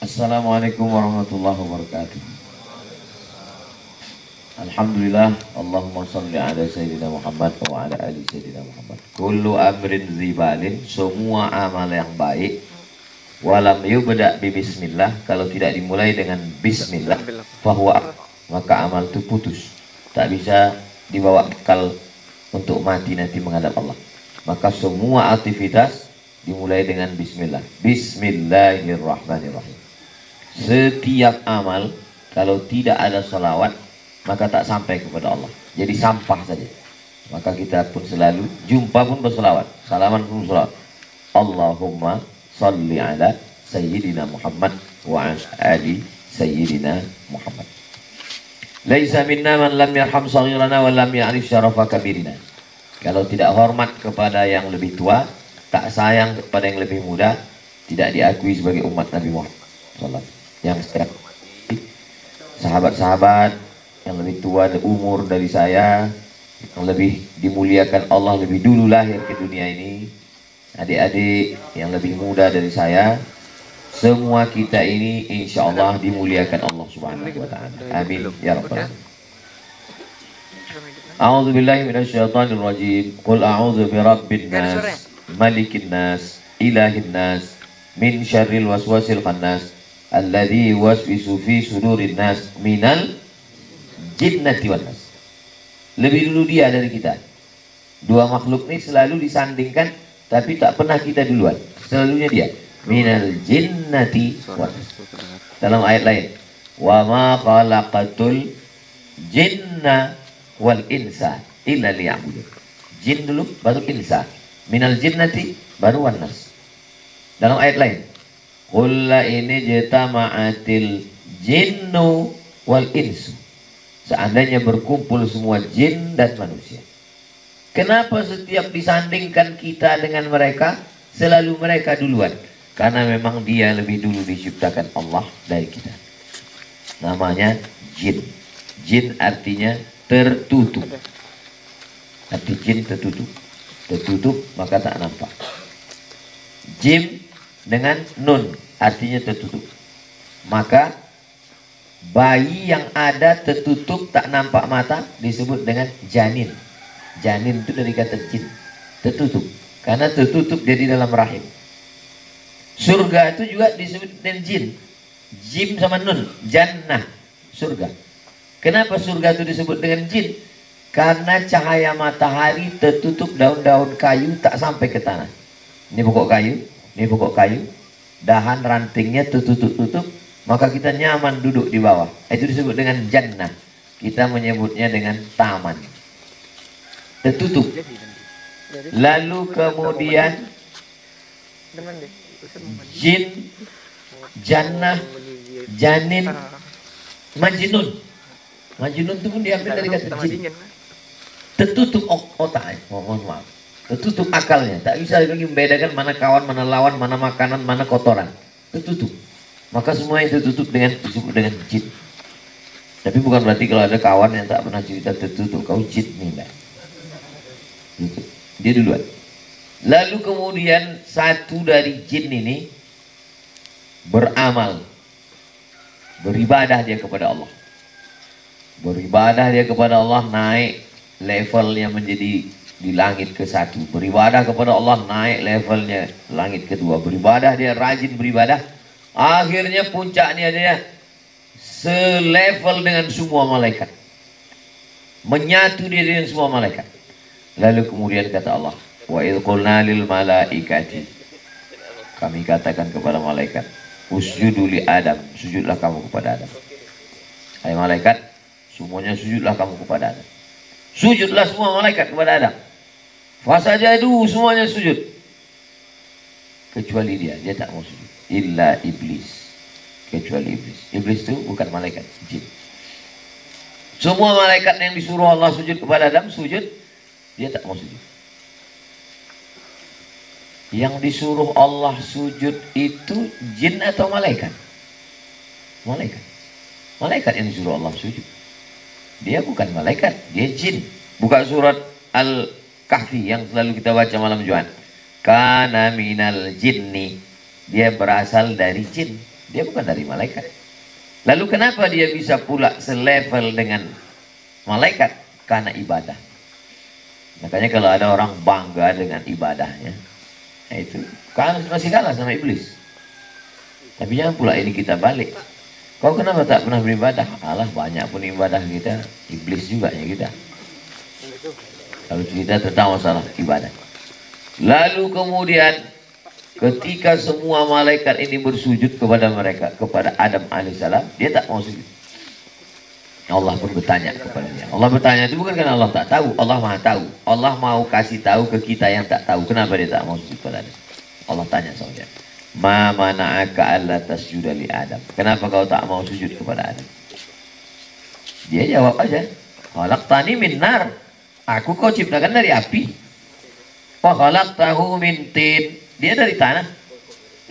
Assalamualaikum warahmatullahi wabarakatuh. Alhamdulillah, Allahumma salli ala Sayyidina Muhammad wa ala ali Sayyidina Muhammad. Kullu amrin zibalin, semua amal yang baik, walam yubda' bi bismillah, kalau tidak dimulai dengan bismillah, fahuwa, maka amal itu putus. Tak bisa dibawa bekal untuk mati nanti menghadap Allah. Maka semua aktivitas dimulai dengan bismillah. Bismillahirrahmanirrahim. Setiap amal kalau tidak ada salawat maka tak sampai kepada Allah, jadi sampah saja. Maka kita pun selalu jumpa pun bersalawat, salaman pun bersalawat. Allahumma salli ala Sayyidina Muhammad wa ala ali Sayyidina Muhammad. Laisa minna man lam yarham saghirana wa lam ya'rif syarafa kabirina. Kalau tidak hormat kepada yang lebih tua, tak sayang kepada yang lebih muda, tidak diakui sebagai umat Nabi Muhammad SAW. Yang sahabat-sahabat yang lebih tua umur dari saya, yang lebih dimuliakan Allah, lebih dulu lahir ke dunia ini, adik-adik yang lebih muda dari saya, semua kita ini insya Allah dimuliakan Allah Subhanahu wa Ta'ala. Amin ya rabbal alamin. A'udzu billahi minasyaitonir rajim. Qul a'udzu birabbin nas, malikin nas, ilahin nas, min syarril waswasil khannas, alladzi waswisu fi sudurin nas minal jinnati wan nas. Lebih dulu dia dari kita. Dua makhluk ini selalu disandingkan, tapi tak pernah kita duluan. Selalunya dia minal jinnati wan nas. Dalam ayat lain, wa ma khalaqatul jinna wal insa illa liya'budun. Jin dulu baru insa, minal jinnati baru wan nas. Dalam ayat lain, qul la ini jitama'atil jinnu wal insu, seandainya berkumpul semua jin dan manusia. Kenapa setiap disandingkan kita dengan mereka, selalu mereka duluan? Karena memang dia lebih dulu diciptakan Allah dari kita. Namanya jin. Jin artinya tertutup. Arti jin tertutup. Tertutup maka tak nampak. Jim dengan nun artinya tertutup. Maka bayi yang ada tertutup tak nampak mata disebut dengan janin. Janin itu dari kata jin, tertutup. Karena tertutup jadi dalam rahim. Surga itu juga disebut dengan jin. Jim sama nun, jannah, surga. Kenapa surga itu disebut dengan jin? Karena cahaya matahari tertutup daun-daun kayu tak sampai ke tanah. Ini pokok kayu, ini pokok kayu, dahan rantingnya tertutup-tutup, maka kita nyaman duduk di bawah. Itu disebut dengan jannah. Kita menyebutnya dengan taman. Tertutup. Lalu kemudian jin, jannah, janin, majnun. Majnun itu pun diambil dari kata jin. Tertutup otaknya, mohon maaf. Tertutup akalnya, tak bisa lagi membedakan mana kawan, mana lawan, mana makanan, mana kotoran. Tertutup. Maka semua itu tertutup dengan disebut dengan jin. Tapi bukan berarti kalau ada kawan yang tak pernah cerita tertutup, kau jin nih, enggak. Dia duluan. Lalu kemudian satu dari jin ini beramal, beribadah dia kepada Allah. Beribadah dia kepada Allah, naik levelnya menjadi di langit ke-1. Beribadah kepada Allah, naik levelnya langit kedua. Beribadah dia, rajin beribadah. Akhirnya puncaknya dia selevel dengan semua malaikat. Menyatu dia dengan semua malaikat. Lalu kemudian kata Allah, wa idh qulna lil malaikati, kami katakan kepada malaikat, usjudu li Adam, sujudlah kamu kepada Adam. Hai malaikat, semuanya sujudlah kamu kepada Adam. Sujudlah semua malaikat kepada Adam. Fasajadu, semuanya sujud. Kecuali dia tak mau sujud. Illa iblis. Kecuali iblis. Iblis itu bukan malaikat, jin. Semua malaikat yang disuruh Allah sujud kepada Adam, sujud. Dia tak mau sujud. Yang disuruh Allah sujud itu jin atau malaikat? Malaikat. Malaikat yang disuruh Allah sujud. Dia bukan malaikat, dia jin. Buka surat Al-Kahfi yang selalu kita baca malam Jumat. Kana minal jinni, dia berasal dari jin. Dia bukan dari malaikat. Lalu kenapa dia bisa pula selevel dengan malaikat? Karena ibadah. Makanya kalau ada orang bangga dengan ibadahnya, nah itu kan masih kalah sama iblis. Tapi jangan pula ini kita balik. Kau kenapa tak pernah beribadah? Alah, banyak pun ibadah kita, iblis juga ya kita. Kalau kita tentang masalah ibadah. Lalu kemudian ketika semua malaikat ini bersujud kepada mereka, kepada Adam alaihissalam, dia tak mau sujud. Allah pun bertanya kepadanya. Allah bertanya itu bukan karena Allah tak tahu, Allah maha tahu. Allah mau kasih tahu ke kita yang tak tahu. Kenapa dia tak mau sujud kepada Adam? Allah tanya sama dia. Ma mana'aka alla tasjuda li Adam. Kenapa kau tak mau sujud kepada Adam? Dia jawab aja. Khalaqtani min nar. Aku kau ciptakan dari api. Wa khalaqtahu min tin. Dia dari tanah.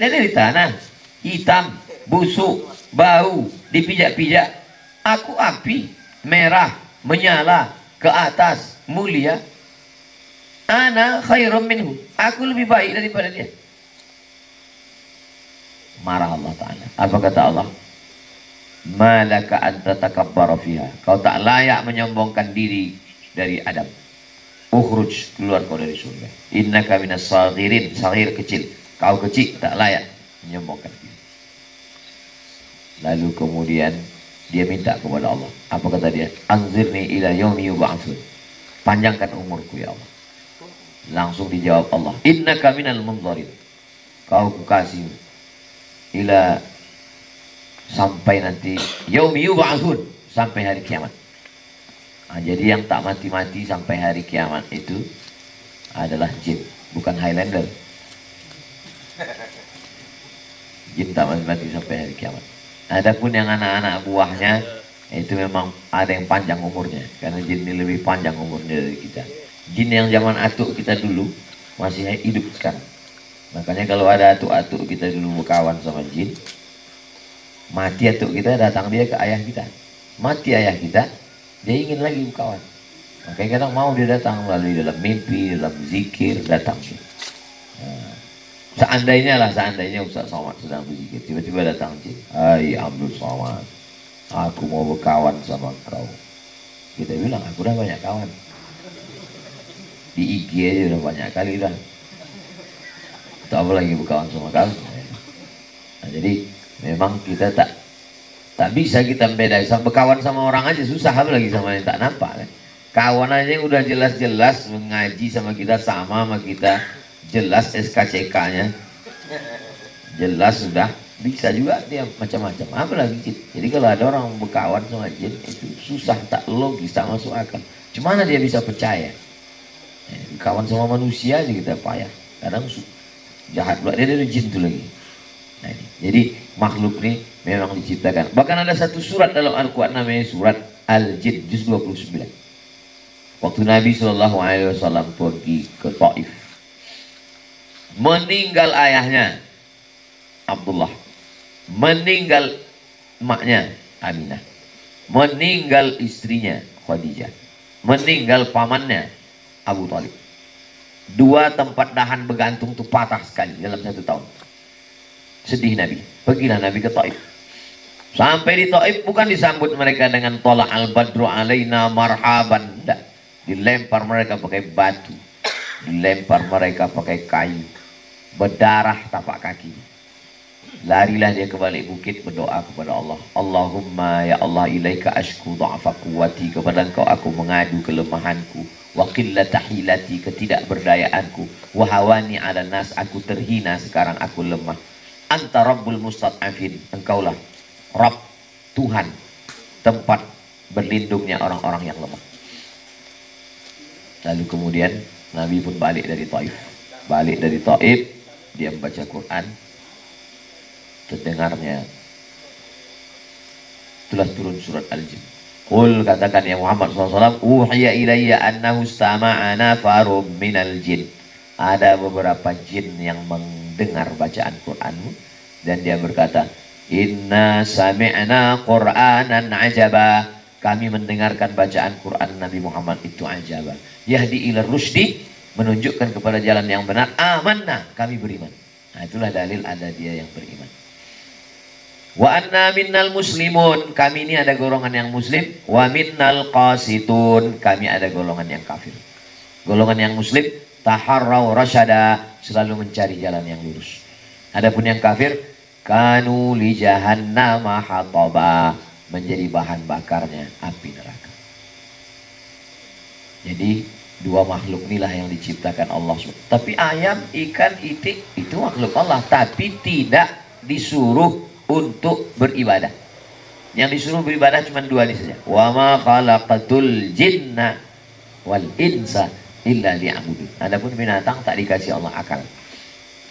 Dia dari tanah. Hitam, busuk, bau, dipijak-pijak. Aku api, merah, menyala, ke atas, mulia. Ana khairum minhu. Aku lebih baik daripada dia. Marah Allah Ta'ala. Apa kata Allah? Malaka anta takabbara fiha. Kau tak layak menyombongkan diri dari Adam. Ukhruj, keluar kau dari surga. Innaka minas saghirin. Saghir kecil. Kau kecil, tak layak menyombongkan diri. Lalu kemudian dia minta kepada Allah. Apa kata dia? Anzirni ila yaumi yub'atsun. Panjangkan umurku ya Allah. Langsung dijawab Allah. Innaka minal munzarin. Kau kukasih ila sampai nanti yaumi yub'atsun, sampai hari kiamat. Nah, jadi yang tak mati-mati sampai hari kiamat itu adalah jin, bukan Highlander. Jin tak mati-mati sampai hari kiamat. Adapun yang anak-anak buahnya itu memang ada yang panjang umurnya, karena jin ini lebih panjang umurnya dari kita. Jin yang zaman atuk kita dulu masih hidup sekarang. Makanya kalau ada atuk-atuk kita dulu berkawan sama jin, mati atuk kita, datang dia ke ayah kita. Mati ayah kita, dia ingin lagi berkawan. Makanya kadang mau dia datang melalui dalam mimpi, dalam zikir, datang. Nah, seandainya Ustaz Somad sedang berzikir, tiba-tiba datang jin. Hai Abdul Somad, aku mau berkawan sama kau. Kita bilang, aku udah banyak kawan. Di IG aja udah banyak kali dah. Tak apa lagi berkawan sama kau. Nah, jadi memang kita tak bisa kita membedakan. Berkawan sama orang aja susah, apalagi sama yang tak nampak kan. Kawan aja yang udah jelas-jelas mengaji sama kita, sama kita, jelas SKCK-nya, jelas sudah, bisa juga dia macam-macam. Apalagi jin. Jadi kalau ada orang berkawan sama jin itu susah, tak logis, tak masuk akal. Cuma dia bisa percaya. Kawan sama manusia aja kita payah. Kadang jahat pula dia dari jin itu lagi. Nah, ini. Jadi makhluk ini memang diciptakan. Bahkan ada satu surat dalam Al-Quran namanya surat Al-Jin, juz 29. Waktu Nabi SAW pergi ke Taif, meninggal ayahnya Abdullah, meninggal emaknya Aminah, meninggal istrinya Khadijah, meninggal pamannya Abu Talib. Dua tempat dahan bergantung itu patah sekali dalam 1 tahun. Sedih Nabi. Pergilah Nabi ke Taif. Sampai di Taif bukan disambut mereka dengan tola al-badru alaina marhaban. Tidak. Dilempar mereka pakai batu, dilempar mereka pakai kayu, berdarah tapak kaki. Larilah dia ke balik bukit, berdoa kepada Allah. Allahumma ya Allah, ilaika ashku dha'fa quwwati, kepada engkau aku mengadu kelemahanku, wa qillata hilati, ketidakberdayaanku, wa hawani 'ala nas, aku terhina sekarang, aku lemah. Anta rabbul mustad'afin, engkaulah Rabb, Tuhan, tempat berlindungnya orang-orang yang lemah. Lalu kemudian Nabi pun balik dari Taif. Balik dari Taif, dia membaca Quran. Terdengarnya telah turun surat Al-Jin. Qul, katakan ya Muhammad SAW, uhiya ilayya annahu istama'a nafarum minal jin. Ada beberapa jin yang mendengar bacaan Quranmu, dan dia berkata, inna sami'na Qur'anan ajaba. Kami mendengarkan bacaan Quran Nabi Muhammad itu ajaba. Yahdi ila rusdi, menunjukkan kepada jalan yang benar. Amanna, kami beriman. Nah, itulah dalil ada dia yang beriman. Wa anna minnal muslimun, kami ini ada golongan yang muslim. Wa minnal qasitun, kami ada golongan yang kafir. Golongan yang muslim taharrau rasyada, selalu mencari jalan yang lurus. Adapun yang kafir, kanu li jahannama hataba, menjadi bahan bakarnya api neraka. Jadi dua makhluk inilah yang diciptakan Allah. Tapi ayam, ikan, itik itu makhluk Allah, tapi tidak disuruh untuk beribadah. Yang disuruh beribadah cuma dua ini saja. Wa ma khalaqatul jinna wal insa illa liya'budun. Adapun binatang tak dikasih Allah akal.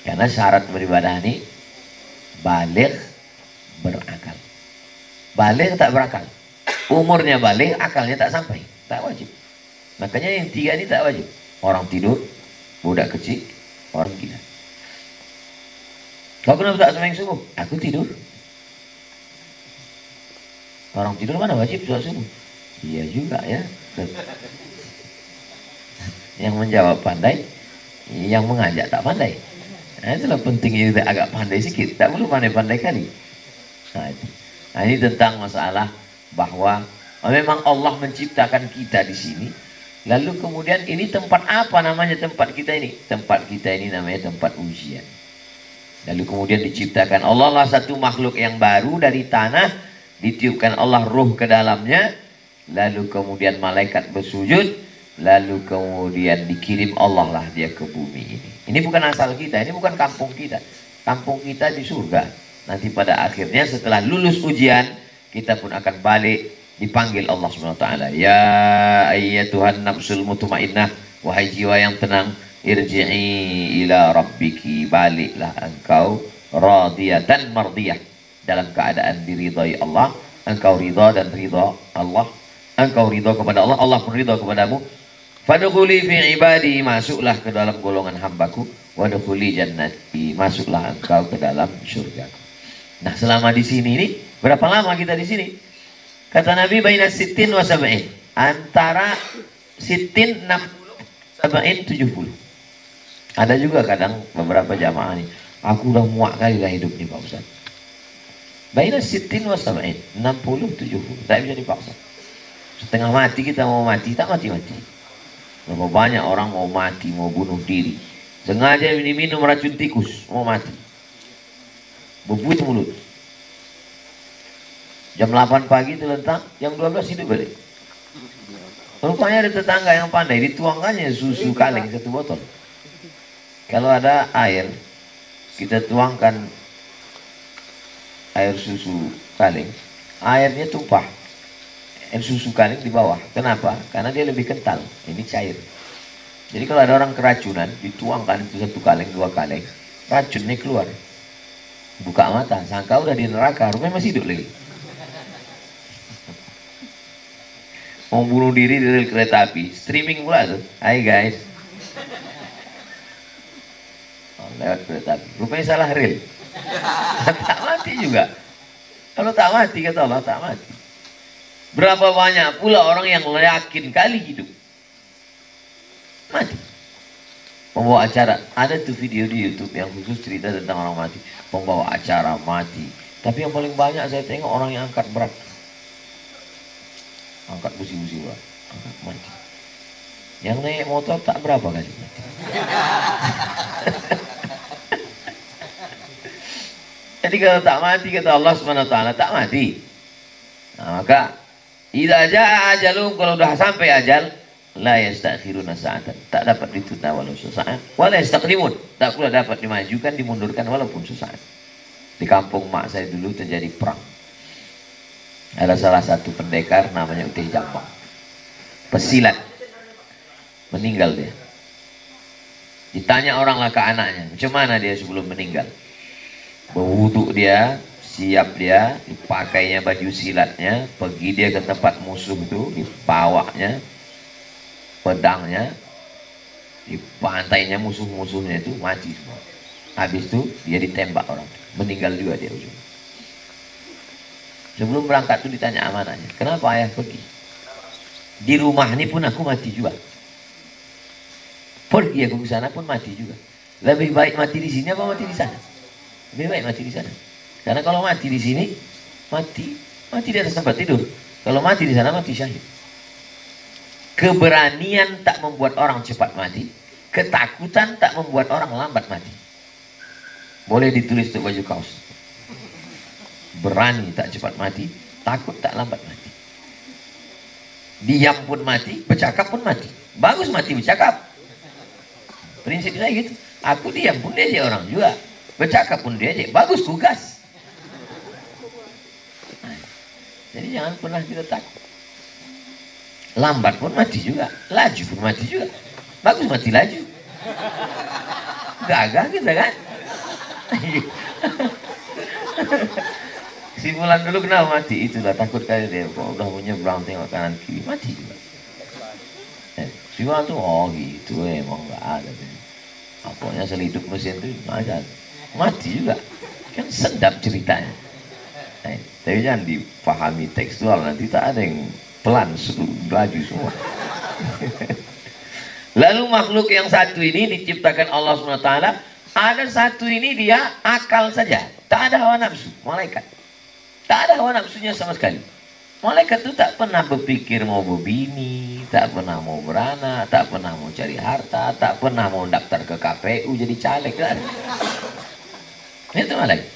Karena syarat beribadah ini baligh, berakal. Baligh tak berakal. Umurnya baligh, akalnya tak sampai, tak wajib. Makanya yang tiga ini tak wajib. Orang tidur, budak kecil, orang gila. Kau kenapa tak sembahyang subuh? Aku tidur. Orang tidur mana wajib sholat subuh? Iya juga ya. Yang menjawab pandai, yang mengajak tak pandai. Nah, itulah pentingnya kita agak pandai sedikit. Tak perlu pandai-pandai kali. Nah, ini tentang masalah bahwa memang Allah menciptakan kita di sini. Lalu kemudian ini tempat apa namanya tempat kita ini? Tempat kita ini namanya tempat ujian. Lalu kemudian diciptakan Allah lah satu makhluk yang baru dari tanah, ditiupkan Allah ruh ke dalamnya, lalu kemudian malaikat bersujud, lalu kemudian dikirim Allah lah dia ke bumi ini. Ini bukan asal kita, ini bukan kampung kita. Kampung kita di surga. Nanti pada akhirnya setelah lulus ujian, kita pun akan balik, dipanggil Allah SWT. Ya ayyatuhan nafsul mutmainnah, wahai jiwa yang tenang, irji'i ila rabbiki, baliklah engkau radiyatan mardiyah, dalam keadaan diridhai Allah. Engkau ridha dan ridha Allah, engkau ridha kepada Allah, Allah pun ridha kepadamu. Fadkhuli fi ibadi, masuklah ke dalam golongan hambaku. Wadkhuli jannati, masuklah engkau ke dalam surga. Nah, selama di sini ini, berapa lama kita di sini? Kata Nabi, baina sittin wa sab'in, antara sittin 60, sab'in 70. Ada juga kadang beberapa jamaah nih, aku udah muak kali lah hidup nih Pak Ustaz. Baina sittin wa sab'in, 60 70, tak bisa dipaksa. Setengah mati kita mau mati, tak mati-mati. Berapa banyak orang mau mati, mau bunuh diri, sengaja minum racun tikus, mau mati, bebut mulut. Jam 8 pagi terlentang, jam 12 hidup balik. Rupanya ada tetangga yang pandai, dituangkannya susu kaleng 1 botol. Kalau ada air, kita tuangkan air susu kaleng, airnya tumpah, air susu kaleng di bawah. Kenapa? Karena dia lebih kental, ini cair. Jadi kalau ada orang keracunan, dituangkan itu 1 kaleng, 2 kaleng, racunnya keluar. Buka mata, sangka udah di neraka, rupanya masih hidup lagi. Mau bunuh diri di rel kereta api, streaming pula tuh. Hai guys, lewat kereta api, rupanya salah rel. Tak mati juga. Kalau tak mati, kata Allah, tak mati. Berapa banyak pula orang yang yakin kali hidup, mati. Pembawa acara, ada tuh video di YouTube yang khusus cerita tentang orang mati. Pembawa acara mati. Tapi yang paling banyak saya tengok orang yang angkat berat, angkat besi-besi berat, angkat mati. Yang naik motor tak berapa kali mati. Jadi kalau tak mati, kata Allah SWT, tak mati. Nah, maka idza jaa ajalum, kalau sudah sampai ajal, la yastakhiruna sa'atan, tak dapat ditunda walau sesaat, wa la yastaqdimun, tak pula dapat dimajukan, dimundurkan walaupun sesaat. Di kampung mak saya dulu terjadi perang. Ada salah satu pendekar namanya Uteh Jambang, pesilat, meninggal dia. Ditanya orang lah ke anaknya, macam mana dia sebelum meninggal? Berwuduk dia, siap dia, dipakainya baju silatnya, pergi dia ke tempat musuh itu, dibawanya pedangnya, dipantainya musuh-musuhnya itu, mati semua. Habis itu dia ditembak orang, meninggal juga dia ujung. Sebelum berangkat itu ditanya amanahnya, kenapa ayah pergi? Di rumah ini pun aku mati juga. Pergi aku ke sana pun mati juga. Lebih baik mati di sini apa mati di sana? Lebih baik mati di sana. Karena kalau mati di sini, mati di atas tempat tidur. Kalau mati di sana, mati syahid. Keberanian tak membuat orang cepat mati, ketakutan tak membuat orang lambat mati. Boleh ditulis untuk baju kaos. Berani tak cepat mati, takut tak lambat mati. Diam pun mati, bercakap pun mati. Bagus mati bercakap. Prinsip saya gitu. Aku diam pun dia orang juga. Bercakap pun dia bagus tugas. Jadi jangan pernah kita takut. Lambat pun mati juga, laju pun mati juga. Bagus mati laju. Gagah kita kan. Si Fulan dulu kenapa mati? Itulah takut kali dia. Kok udah mau nyebrang tengok kanan kiri mati juga. Si Fulan tuh gitu emang nggak ada. Pokoknya seliduk mesin tuh ada. Mati juga. Kan sedap ceritanya. Tapi jangan dipahami tekstual, nanti tak ada yang pelan laju semua. Lalu makhluk yang satu ini diciptakan Allah SWT. Ada satu ini dia akal saja, tak ada hawa nafsu. Malaikat tak ada hawa nafsunya sama sekali. Malaikat itu tak pernah berpikir mau berbini, tak pernah mau beranak, tak pernah mau cari harta, tak pernah mau daftar ke KPU jadi caleg. Kan? Itu malaikat.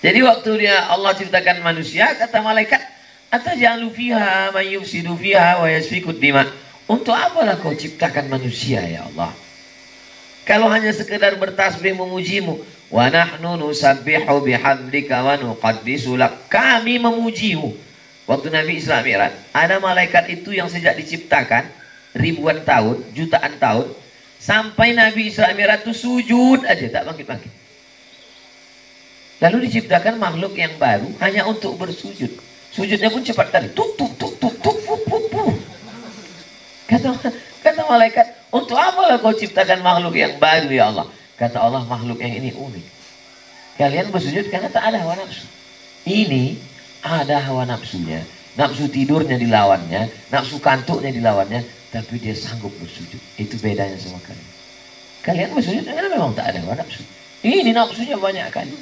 Jadi waktu dia Allah ciptakan manusia, kata malaikat, "Atajalu fiha may yufsidu fiha wa yasfikud dima." Untuk apalah kau ciptakan manusia ya Allah? Kalau hanya sekedar bertasbih memujimu, wa nahnu nusabbihu bihamdika wa nuqaddisu lak. Kami memujimu. Waktu Nabi Isra Mi'raj, ada malaikat itu yang sejak diciptakan ribuan tahun, jutaan tahun, sampai Nabi Isra Mi'raj itu sujud aja, tak bangkit-bangkit. Lalu diciptakan makhluk yang baru hanya untuk bersujud. Sujudnya pun cepat kali. Kata malaikat, untuk apalah kau ciptakan makhluk yang baru ya Allah? Kata Allah, makhluk yang ini unik. Kalian bersujud karena tak ada hawa nafsu. Ini ada hawa nafsunya. Nafsu tidurnya dilawannya, nafsu kantuknya dilawannya, tapi dia sanggup bersujud. Itu bedanya sama kalian. Kalian bersujud karena memang tak ada hawa nafsu. Ini nafsunya banyak kali,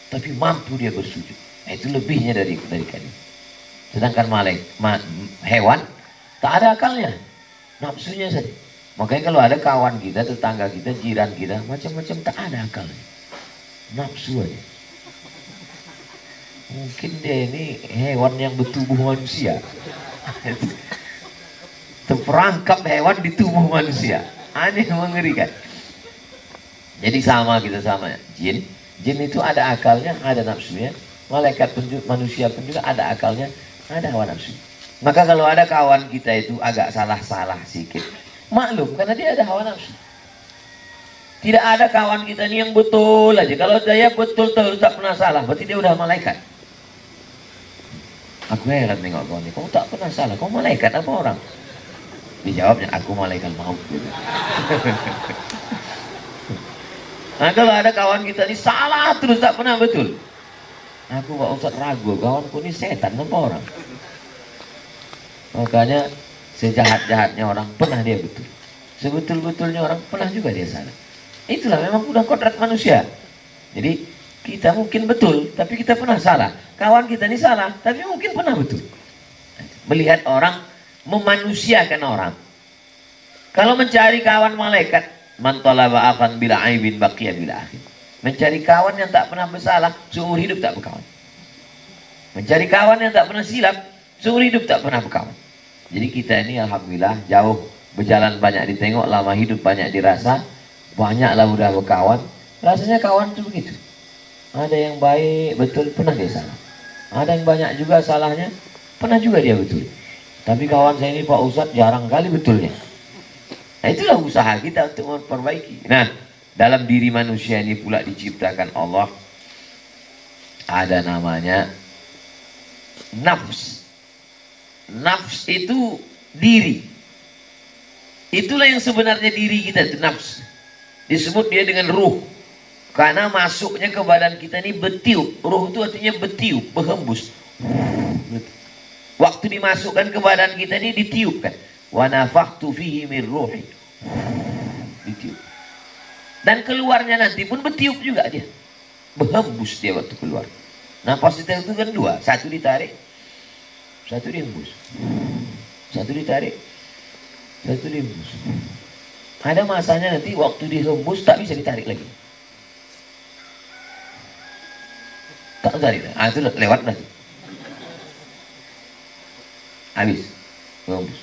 tapi mampu dia bersujud. Itu lebihnya dari kalian. Sedangkan hewan tak ada akalnya, nafsunya saja. Makanya kalau ada kawan kita, tetangga kita, jiran kita, macam-macam tak ada akalnya, nafsu aja. Mungkin dia ini hewan yang bertubuh manusia. Terperangkap hewan di tubuh manusia. Aneh, mengerikan. Jadi sama kita sama jin. Jin itu ada akalnya, ada nafsunya. Malaikat pun juga, manusia pun juga ada akalnya, ada hawa nafsu. Maka kalau ada kawan kita itu agak salah-salah sedikit, maklum karena dia ada hawa nafsu. Tidak ada kawan kita ini yang betul aja. Kalau dia betul terus tak pernah salah, berarti dia udah malaikat. Aku heran tengok kau ini, kau tak pernah salah, kau malaikat apa orang? Dijawabnya, aku malaikat maut. Nah kalau ada kawan kita ini salah terus tak pernah betul, aku gak usah ragu, kawanku ini setan apa orang? Makanya sejahat-jahatnya orang pernah dia betul, sebetul-betulnya orang pernah juga dia salah. Itulah memang udah kodrat manusia. Jadi kita mungkin betul, tapi kita pernah salah. Kawan kita ini salah, tapi mungkin pernah betul. Melihat orang, memanusiakan orang. Kalau mencari kawan malaikat, man talaba akan bila aibin baqiya bila akhir. Mencari kawan yang tak pernah bersalah, seumur hidup tak berkawan. Mencari kawan yang tak pernah silap, seumur hidup tak pernah berkawan. Jadi kita ini alhamdulillah jauh, berjalan banyak ditengok, lama hidup banyak dirasa, banyaklah udah berkawan. Rasanya kawan itu begitu. Ada yang baik betul, pernah dia salah. Ada yang banyak juga salahnya, pernah juga dia betul. Tapi kawan saya ini Pak Ustadz jarang kali betulnya. Nah itulah usaha kita untuk memperbaiki. Nah dalam diri manusia ini pula diciptakan Allah ada namanya nafs. Nafs itu diri. Itulah yang sebenarnya diri kita itu nafs. Disebut dia dengan ruh. Karena masuknya ke badan kita ini bertiup. Ruh itu artinya bertiup, berhembus. Waktu dimasukkan ke badan kita ini ditiupkan. Wa nafakhtu fihi min ruhi. Ditiup. Dan keluarnya nanti pun bertiup juga dia. berhembus dia waktu keluar. Napas itu kan dua, satu ditarik, satu dihembus, satu ditarik, satu dihembus. Ada masanya nanti waktu dihembus tak bisa ditarik lagi, tak tarik, itu lewat nanti, habis hembus.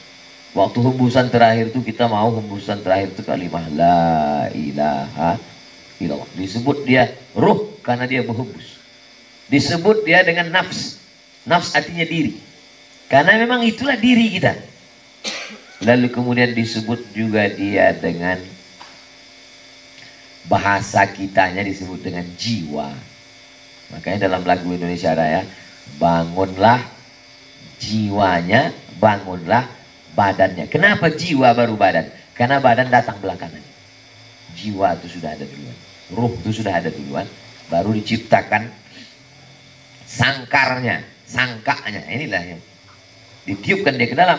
Waktu hembusan terakhir itu kita mau hembusan terakhir itu kalimat la ilaha illallah. Disebut dia ruh karena dia berhembus. Disebut dia dengan nafs. Nafs artinya diri. Karena memang itulah diri kita. Lalu kemudian disebut juga dia dengan bahasa kitanya disebut dengan jiwa. Makanya dalam lagu Indonesia Raya, bangunlah jiwanya, bangunlah badannya. Kenapa jiwa baru badan? Karena badan datang belakangan. Jiwa itu sudah ada duluan, ruh itu sudah ada duluan, baru diciptakan sangkarnya, sangkanya. Inilah yang ditiupkan dia ke dalam,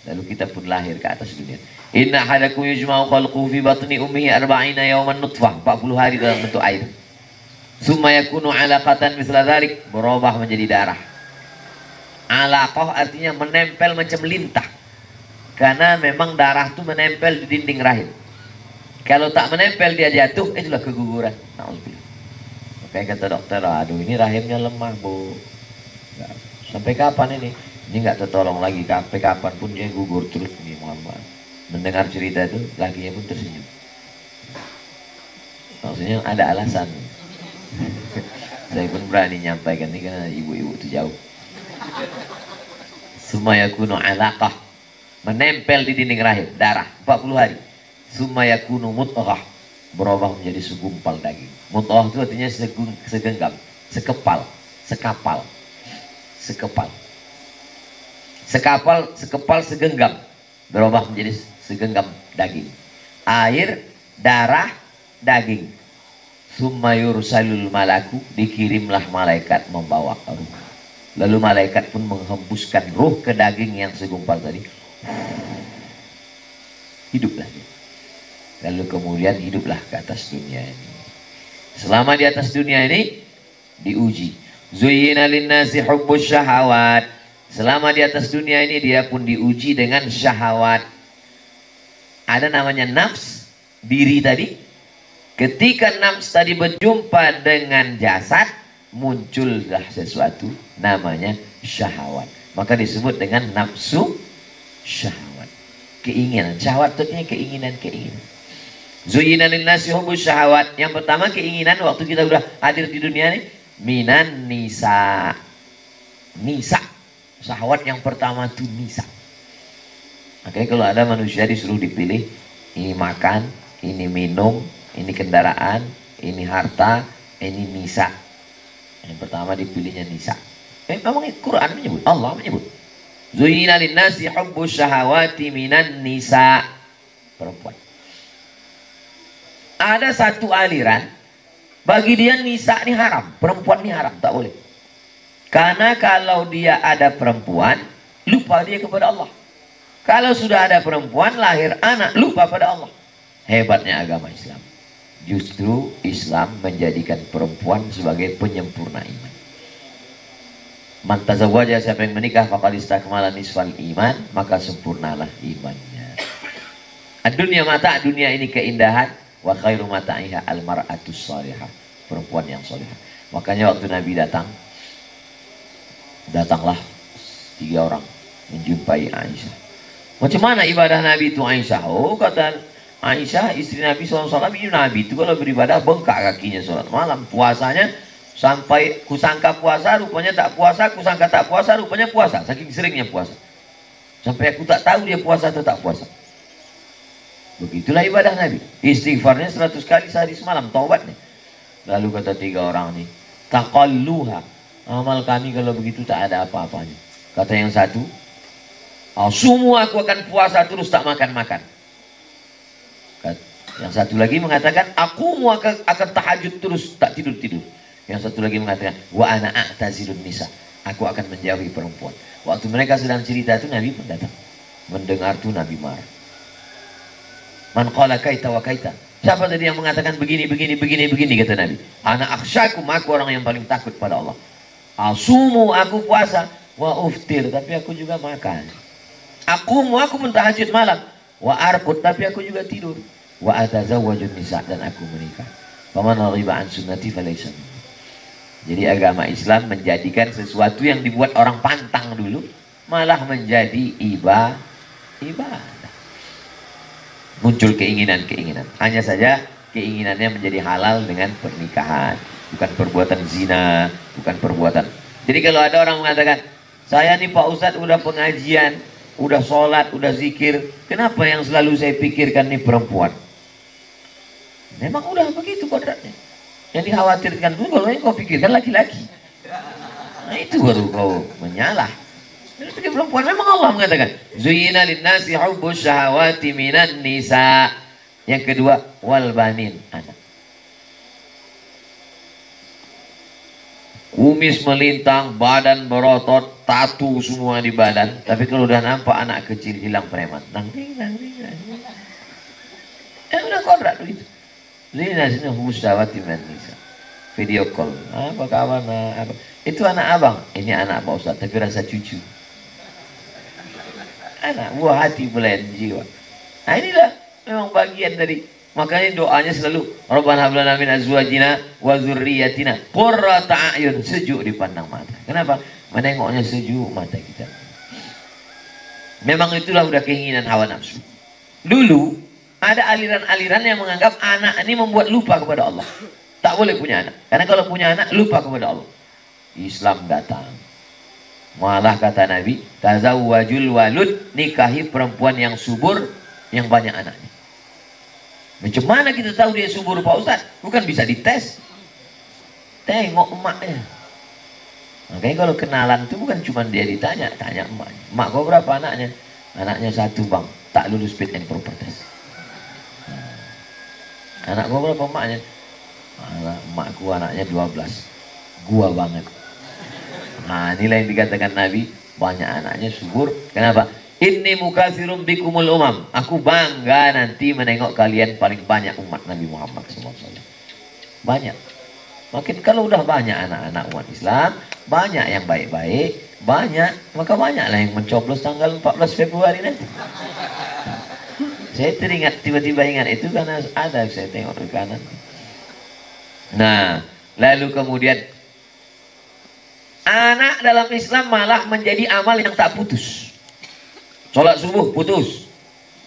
lalu kita pun lahir ke atas dunia. Inna hadakum yujma'u khalquhu fi batni ummihi arba'ina yawman nutfah, 40 hari dalam bentuk air. Summa yakunu 'alaqatan mithla dzalik, berubah menjadi darah. Alaqah artinya menempel macam lintah. Karena memang darah itu menempel di dinding rahim. Kalau tak menempel dia jatuh, itulah keguguran. Makanya kata dokter, aduh ini rahimnya lemah bu. Sampai kapan ini? Ini nggak tertolong lagi. Sampai kapan pun dia gugur terus. Nih, Muhammad. Mendengar cerita itu, lakinya pun tersenyum. Maksudnya ada alasan. Saya pun berani nyampaikan ini karena ibu-ibu itu jauh. Sumayakunu alaqah, menempel di dinding rahim, darah 40 hari. Sumayakunu mut'ah, berubah menjadi segumpal daging. Mut'ah itu artinya segenggam, sekepal, sekapal, sekepal, sekepal, segenggam, berubah menjadi segenggam daging. Air, darah, daging. Sumayursalul malaku, dikirimlah malaikat membawa ruh. Lalu malaikat pun menghembuskan ruh ke daging yang segumpal tadi. Hiduplah dia. Lalu kemudian hiduplah ke atas dunia ini. Selama di atas dunia ini diuji. Zuyyina linnasi hubbus syahawat. Selama di atas dunia ini dia pun diuji dengan syahwat. Ada namanya nafs, diri tadi. Ketika nafs tadi berjumpa dengan jasad, muncullah sesuatu namanya syahwat. Maka disebut dengan nafsu syahwat. Keinginan. Syahwat itu keinginan. Zuyyina linnasi hubbus syahawat. Yang pertama keinginan waktu kita sudah hadir di dunia ini, minan nisa. Nisa. Syahwat yang pertama itu nisa. Makanya kalau ada manusia disuruh dipilih, ini makan, ini minum, ini kendaraan, ini harta, ini nisa. Yang pertama dipilihnya nisa. Memang Quran menyebut, Allah menyebut. Zuyyina linnasi hubbus syahawati minan nisa. Perempuan. Ada satu aliran, bagi dia nisa ini haram, perempuan ini haram, tak boleh. Karena kalau dia ada perempuan, lupa dia kepada Allah. Kalau sudah ada perempuan, lahir anak, lupa pada Allah. Hebatnya agama Islam. Justru Islam menjadikan perempuan sebagai penyempurna iman. Man tazawwaja, siapa yang menikah faqad istakmala nisfal iman, maka sempurnalah imannya. Dunia mata, dunia ini keindahan, wa khairu mata'iha al-mar'atus salihah, perempuan yang salihah. Makanya waktu Nabi datanglah 3 orang menjumpai Aisyah. Macam mana ibadah Nabi itu Aisyah? Oh, kata Aisyah, istri Nabi SAW, Nabi itu kalau beribadah bengkak kakinya sholat malam. Puasanya sampai kusangka puasa, rupanya tak puasa, kusangka tak puasa, rupanya puasa. Saking seringnya puasa. Sampai aku tak tahu dia puasa atau tak puasa. Begitulah ibadah Nabi. Istighfarnya 100 kali sehari semalam, taubatnya. Lalu kata 3 orang ini, taqalluha, amal kami kalau begitu tak ada apa-apanya. Kata yang satu, semua aku akan puasa terus tak makan-makan. Yang satu lagi mengatakan, aku akan tahajud terus tak tidur-tidur. Yang satu lagi mengatakan, wa ana a'tazilun nisa, aku akan menjauhi perempuan. Waktu mereka sedang cerita itu Nabi pun datang. Mendengar itu Nabi marah. Man qala kaita wa kaita. Siapa tadi yang mengatakan begini kata Nabi. Ana akhsyakum, aku orang yang paling takut pada Allah. Asumu, aku puasa, wa uftir, tapi aku juga makan. Aku mentahajud malam, wa arqud, tapi aku juga tidur. Wa atazawwajun nisa, dan aku menikah. Faman raghiba an sunnati falaysa minni. Jadi agama Islam menjadikan sesuatu yang dibuat orang pantang dulu malah menjadi ibadah. Muncul keinginan-keinginan. Hanya saja keinginannya menjadi halal dengan pernikahan, bukan perbuatan zina, bukan perbuatan. Jadi kalau ada orang mengatakan, saya nih Pak Ustadz udah pengajian, udah sholat, udah zikir, kenapa yang selalu saya pikirkan nih perempuan? Memang udah begitu kodratnya. Yang dikhawatirkan dulu kalau yang kau pikirkan laki-laki. Nah itu baru kau menyalah. Jadi pikir perempuan, memang Allah mengatakan Zuyina linnasi hubbus syahawati minan nisa. Yang kedua, wal banin, anak. Kumis melintang, badan berotot, tatu semua di badan. Tapi kalau udah nampak anak kecil hilang preman. Nangring. Udah kodrat itu. Zina hubbus syahawati minan nisa. Video call, apa kawan, apa? Itu anak abang, ini anak Pak Ustadz, tapi rasa cucu. Anak buah hati belayan jiwa. Nah inilah memang bagian dari, makanya doanya selalu Rabbana hab lana min azwajina wa dzurriyyatina qurrata a'yun, sejuk dipandang mata. Kenapa? Menengoknya sejuk mata kita. Memang itulah udah keinginan hawa nafsu. Dulu ada aliran-aliran yang menganggap anak ini membuat lupa kepada Allah. Tak boleh punya anak. Karena kalau punya anak lupa kepada Allah. Islam datang. Malah kata Nabi, tazawwajul walud, nikahi perempuan yang subur, yang banyak anaknya. Macam mana kita tahu dia subur Pak Ustaz? Bukan bisa dites. Tengok emaknya. Makanya kalau kenalan itu bukan cuma dia ditanya, tanya emaknya. Emak kau berapa anaknya? Anaknya 1 bang, tak lulus fit and proper test. Anak kau berapa emaknya? Emakku anaknya 12. Gua banget. Nah inilah yang dikatakan Nabi, banyak anaknya subur. Kenapa? Inni mukatsirum bikumul umam. Aku bangga nanti menengok kalian paling banyak umat Nabi Muhammad SAW. Banyak. Makin kalau udah banyak anak-anak umat Islam, banyak yang baik-baik, banyak, maka banyaklah yang mencoblos tanggal 14 Februari nanti. Saya teringat, tiba-tiba ingat itu karena ada, saya tengok ke kanan. Nah, lalu kemudian anak dalam Islam malah menjadi amal yang tak putus. Sholat subuh putus,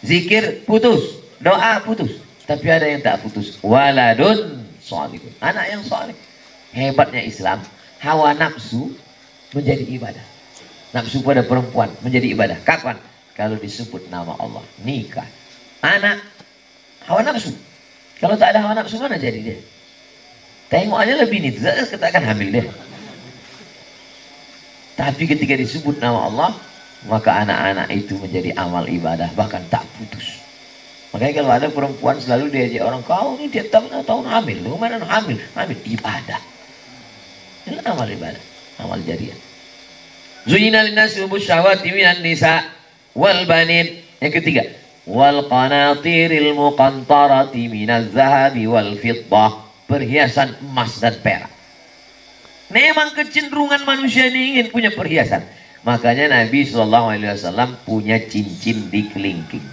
zikir putus, doa putus. Tapi ada yang tak putus. Waladun sholihun, anak yang sholih. Hebatnya Islam, hawa nafsu menjadi ibadah. Nafsu pada perempuan menjadi ibadah. Kapan? Kalau disebut nama Allah, nikah. Anak, hawa nafsu. Kalau tak ada hawa nafsu mana jadi dia? Tengok aja lebih nih, kita akan hamil deh. Tapi ketika disebut nama Allah, maka anak-anak itu menjadi amal ibadah, bahkan tak putus. Makanya kalau ada perempuan selalu diajak orang, kau ini tiap tahun hamil, lu kemarin hamil ibadah. Ini amal ibadah, amal jariah. Zuyina linnasi hubbus syahawati minan nisa wal banin. Yang ketiga, wal qanatiril muqantarati minaz zahabi wal fiddah. Perhiasan emas dan perak. Memang kecenderungan manusia ini ingin punya perhiasan. Makanya Nabi SAW punya cincin di kelingking.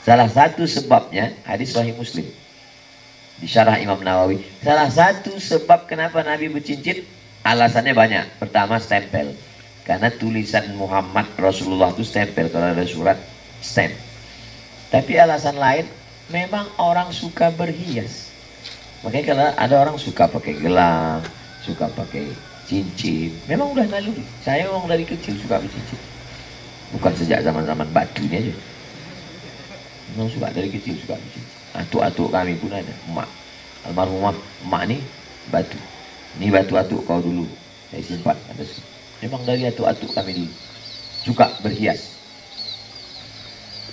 Salah satu sebabnya, hadis Sahih Muslim di syarah Imam Nawawi, salah satu sebab kenapa Nabi bercincin, alasannya banyak. Pertama, stempel. Karena tulisan Muhammad Rasulullah itu stempel. Kalau ada surat, stamp. Tapi alasan lain, memang orang suka berhias. Makanya kalau ada orang suka pakai gelang, suka pakai cincin, memang udah naluri. Saya memang dari kecil suka bercincin. Bukan sejak zaman-zaman batu ini aja. Memang suka dari kecil suka bercincin. Atuk-atuk kami pun ada. Emak, almarhumah emak nih batu. Ini batu-atuk kau dulu. Saya simpan. Memang dari atuk-atuk kami dulu suka berhias.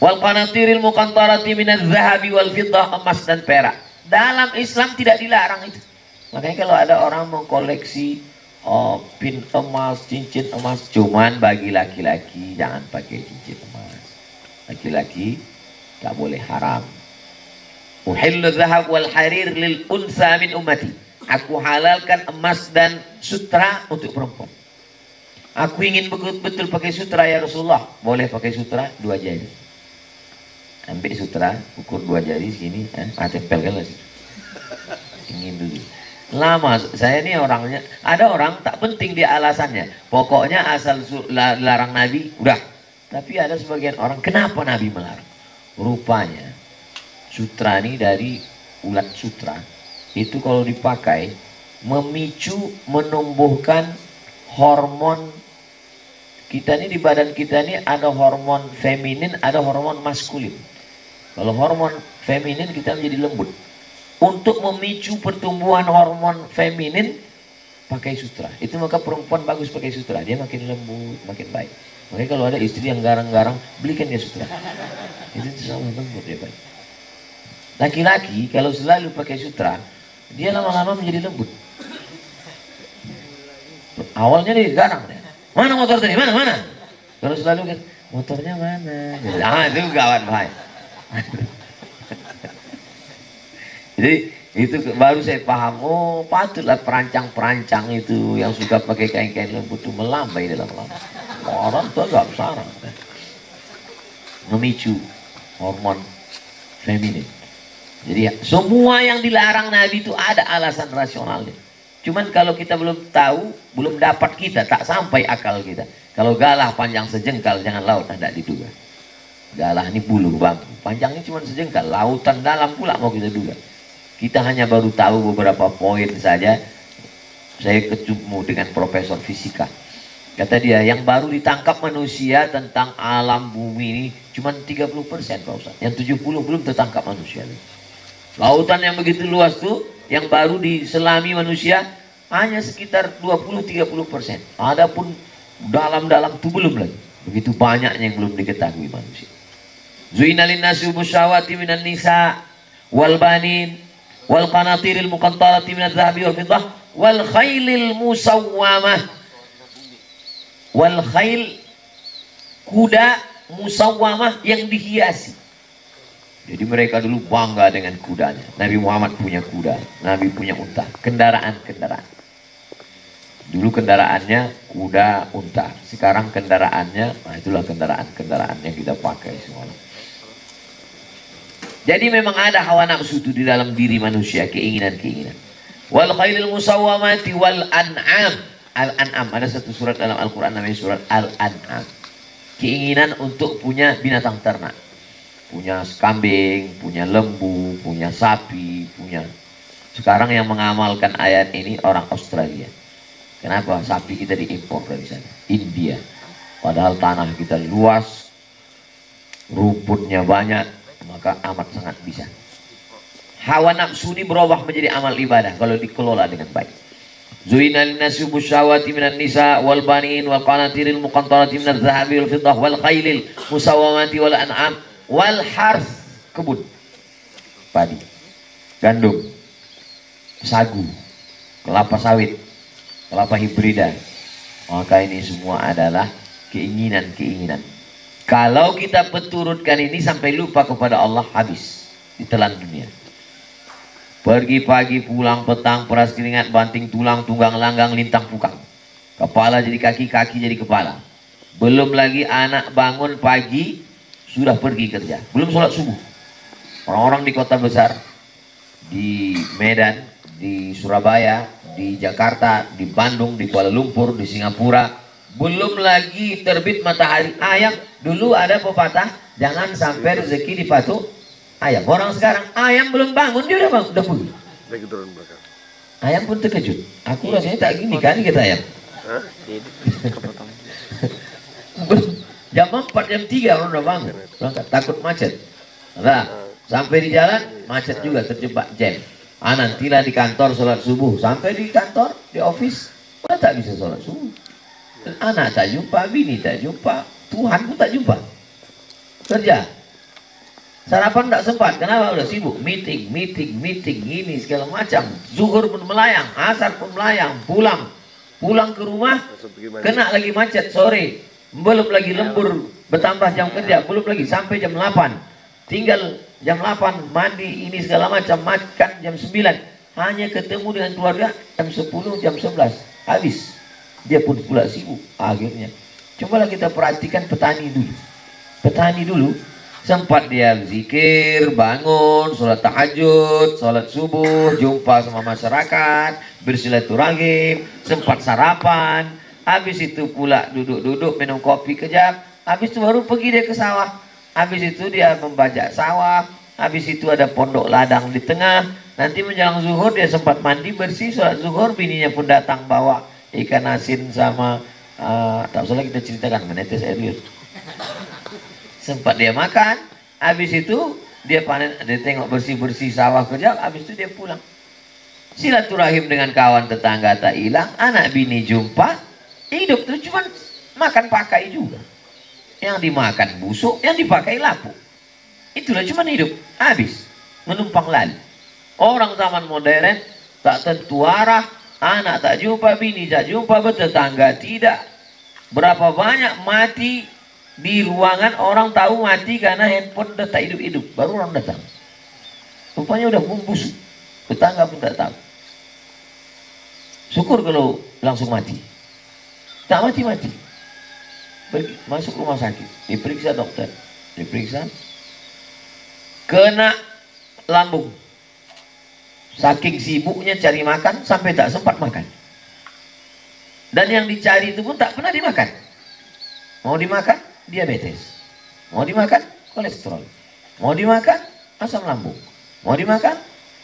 Wal qanatiril muqantarati minaz zahabi wal fiddah, emas dan perak. Dalam Islam tidak dilarang itu. Makanya kalau ada orang mengkoleksi pin emas, cincin emas, cuman bagi laki-laki jangan pakai cincin emas. Laki-laki tak boleh haram. Uhillu dhahab wal harir lil unsa min ummati. Aku halalkan emas dan sutra untuk perempuan. Aku ingin betul-betul pakai sutra ya Rasulullah. Boleh pakai sutra 2 jari. Ambil sutra, ukur 2 jari segini, tempelkan lah situ. Ingin dulu. Lama, saya ini orangnya, ada orang tak penting dia alasannya. Pokoknya asal larang Nabi, udah. Tapi ada sebagian orang, kenapa Nabi melarang? Rupanya, sutra ini dari ulat sutra. Itu kalau dipakai, memicu, menumbuhkan hormon. Kita ini di badan kita ini ada hormon feminin, ada hormon maskulin. Kalau hormon feminin kita menjadi lembut. Untuk memicu pertumbuhan hormon feminin pakai sutra. Itu maka perempuan bagus pakai sutra. Dia makin lembut, makin baik. Makanya kalau ada istri yang garang-garang, belikan dia sutra. Itu sama lembut dia baik. Laki-laki kalau selalu pakai sutra, dia lama-lama menjadi lembut. Awalnya dia garang. Mana motor tadi? Mana? Kalau selalu kan, motornya mana? Itu gawat bahaya. Jadi itu baru saya paham, oh patutlah perancang-perancang itu yang suka pakai kain-kain lembut itu melambai dalam lama. Orang tuh agak sarang, memicu hormon feminin. Jadi semua yang dilarang Nabi itu ada alasan rasionalnya. Cuman kalau kita belum tahu, belum dapat kita, tak sampai akal kita. Kalau galah panjang sejengkal, jangan laut, tidak diduga. Galah ini bulu bambu, panjangnya cuma sejengkal, lautan dalam pula mau kita duga. Kita hanya baru tahu beberapa poin saja. Saya ketemu dengan profesor fisika. Kata dia, yang baru ditangkap manusia tentang alam bumi ini cuma 30%, Pak Ustaz. Yang 70 belum tertangkap manusia. Lautan yang begitu luas tuh, yang baru diselami manusia hanya sekitar 20-30%. Adapun dalam-dalam itu belum lagi. Begitu banyaknya yang belum diketahui manusia. Zuina linnasi syahwati minan nisa wal banin wal qanatiril muqantarati minadh dhahabi wal fiddah wal khailil musawwamah. Wal khail, kuda musawwamah yang dihiasi. Jadi mereka dulu bangga dengan kudanya. Nabi Muhammad punya kuda, Nabi punya unta, kendaraan-kendaraan. Dulu kendaraannya kuda, unta. Sekarang kendaraannya, nah itulah kendaraan-kendaraan yang kita pakai semua. Jadi memang ada hawa nafsu itu di dalam diri manusia, keinginan-keinginan. Wal khailil musawwamati wal an'am. Al-an'am, ada satu surat dalam Al-Quran namanya surat Al-an'am. Keinginan untuk punya binatang ternak. Punya kambing, punya lembu, punya sapi, punya. Sekarang yang mengamalkan ayat ini orang Australia. Kenapa? Sapi kita diimpor dari sana, India. Padahal tanah kita luas, rumputnya banyak, maka amat sangat bisa. Hawa nafsu ini berubah menjadi amal ibadah kalau dikelola dengan baik. Zuina linnasi syahwati minan nisa wal banin wal qanatiril muqantarati minadh dhahabi wal fiddah wal khailil musawwamati wal an'am wal harth, kebun, padi, gandum, sagu, kelapa sawit, kelapa hibrida. Maka ini semua adalah keinginan-keinginan. Kalau kita peturutkan ini sampai lupa kepada Allah, habis, ditelan dunia. Pergi pagi, pulang petang, peras keringat, banting tulang, tunggang langgang, lintang pukang. Kepala jadi kaki, kaki jadi kepala. Belum lagi anak bangun pagi, sudah pergi kerja. Belum sholat subuh. Orang-orang di kota besar, di Medan, di Surabaya, di Jakarta, di Bandung, di Kuala Lumpur, di Singapura, belum lagi terbit matahari. Ayam, dulu ada pepatah, jangan sampai rezeki dipatuk ayam. Orang sekarang ayam belum bangun dia udah pergi. Ayam pun terkejut. Aku rasanya tak gini kan kita ayam. Jam 4 jam 3 orang udah bangun. Takut macet. Nah, sampai di jalan macet juga, terjebak jam. Nantilah di kantor sholat subuh. Sampai di kantor, di office, udah tak bisa sholat subuh. Anak tak jumpa, bini tak jumpa, Tuhan pun tak jumpa. Kerja. Sarapan tak sempat, kenapa? Udah sibuk, meeting, ini segala macam. Zuhur pun melayang, asar pun melayang, pulang ke rumah, kena lagi macet sore, belum lagi lembur, bertambah jam kerja, belum lagi sampai jam 8. tinggal jam 8 mandi ini segala macam, makan jam 9, hanya ketemu dengan keluarga jam 10, jam 11, habis. Dia pun pula sibuk akhirnya. Cobalah kita perhatikan petani dulu. Petani dulu sempat dia zikir, bangun, sholat tahajud, sholat subuh, jumpa sama masyarakat, bersilaturahim, sempat sarapan, habis itu pula duduk-duduk minum kopi kejap, habis itu baru pergi dia ke sawah, habis itu dia membajak sawah, habis itu ada pondok ladang di tengah, nanti menjelang zuhur dia sempat mandi bersih, sholat zuhur, bininya pun datang bawa ikan asin sama tak usah kita ceritakan, menetes air liur. Sempat dia makan, habis itu dia panen, dia tengok bersih-bersih sawah kejap, habis itu dia pulang. Silaturahim dengan kawan tetangga tak hilang, anak bini jumpa, hidup itu cuma makan pakai juga. Yang dimakan busuk, yang dipakai lapuk. Itulah cuma hidup, habis, menumpang lalu. Orang zaman modern tak tentu arah, anak tak jumpa, bini tak jumpa, bertetangga tidak. Berapa banyak mati di ruangan, orang tahu mati karena handphone udah tak hidup-hidup, baru orang datang. Rupanya udah busuk, tetangga pun tak tahu. Syukur kalau langsung mati. Tak mati-mati, masuk rumah sakit, diperiksa dokter, diperiksa, kena lambung. Saking sibuknya cari makan sampai tak sempat makan. Dan yang dicari itu pun tak pernah dimakan. Mau dimakan diabetes, mau dimakan kolesterol, mau dimakan asam lambung, mau dimakan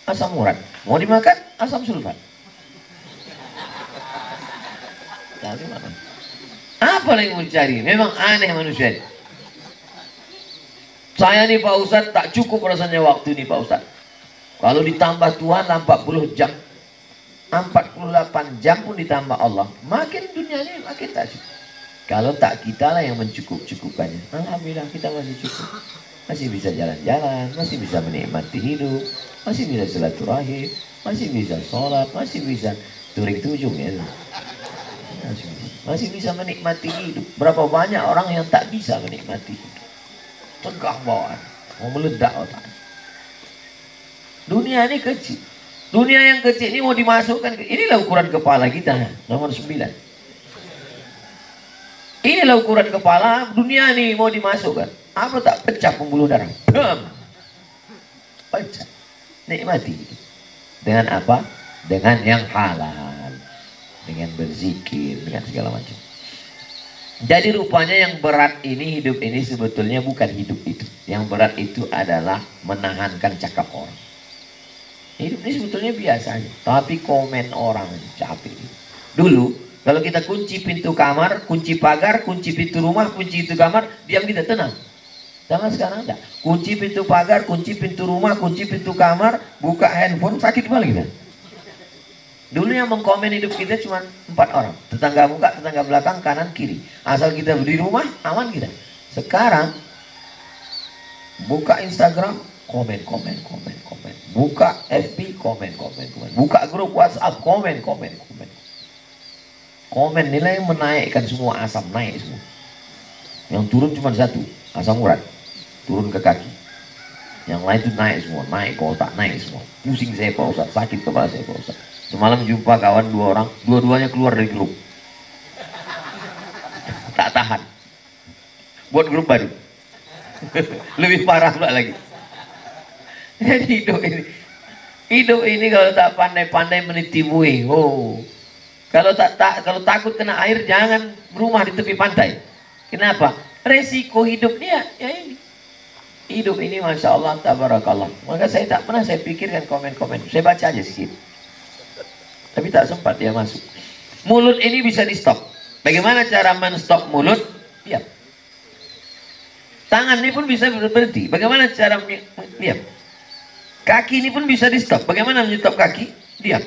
asam urat, mau dimakan asam sulfat. Apa yang mau dicari? Memang aneh manusia. Saya nih Pak Ustadz tak cukup rasanya waktu nih Pak Ustadz. Kalau ditambah Tuhan 40 jam, 48 jam pun ditambah Allah, makin dunia ini makin tak cukup. Kalau tak kita lah yang mencukup-cukupkannya. Alhamdulillah kita masih cukup. Masih bisa jalan-jalan, masih bisa menikmati hidup, masih bisa silaturahim, masih bisa sholat, masih bisa turing tujung ya. Masih bisa menikmati hidup. Berapa banyak orang yang tak bisa menikmati hidup. Tegah bawaan, mau meledak otak. Dunia ini kecil. Dunia yang kecil ini mau dimasukkan ke, inilah ukuran kepala kita, nomor 9. Inilah ukuran kepala, dunia ini mau dimasukkan. Apa tak pecah pembuluh darah? Bam! Pecah. Nikmati. Dengan apa? Dengan yang halal. Dengan berzikir, dengan segala macam. Jadi rupanya yang berat ini, hidup ini sebetulnya bukan hidup itu. Yang berat itu adalah menahankan cakap orang. Hidup ini sebetulnya biasa aja. Tapi komen orang capek. Dulu kalau kita kunci pintu kamar, kunci pagar, kunci pintu rumah, kunci pintu kamar, diam kita tenang. Jangan sekarang enggak. Kunci pintu pagar, kunci pintu rumah, kunci pintu kamar, buka handphone, sakit kepala kita. Dulu yang mengkomen hidup kita cuma 4 orang. Tetangga muka, tetangga belakang, kanan, kiri. Asal kita di rumah, aman kita. Sekarang, buka Instagram, komen. Buka FB, komen. Buka grup WhatsApp, komen. Komen nilai menaikkan semua, asam naik semua. Yang turun cuma satu, asam urat, turun ke kaki. Yang lain itu naik semua, naik ke otak, naik semua. Pusing saya Pak Ustadz, sakit kepala saya Pak Ustadz. Semalam jumpa kawan 2 orang, dua-duanya keluar dari grup. Tak tahan. Buat grup baru. Lebih parah pula lagi. Jadi hidup ini kalau tak pandai-pandai menitibuhi. Kalau takut kena air, jangan rumah di tepi pantai. Kenapa? Resiko hidup dia ya ini. Hidup ini Masya Allah, tabarakallah. Maka saya tak pernah saya pikirkan komen-komen. Saya baca aja sedikit. Tapi tak sempat dia masuk. Mulut ini bisa di stop. Bagaimana cara men-stop mulut? Diam. Tangan ini pun bisa berhenti. Bagaimana cara diam? Kaki ini pun bisa di stop. Bagaimana menyetop kaki? Diam.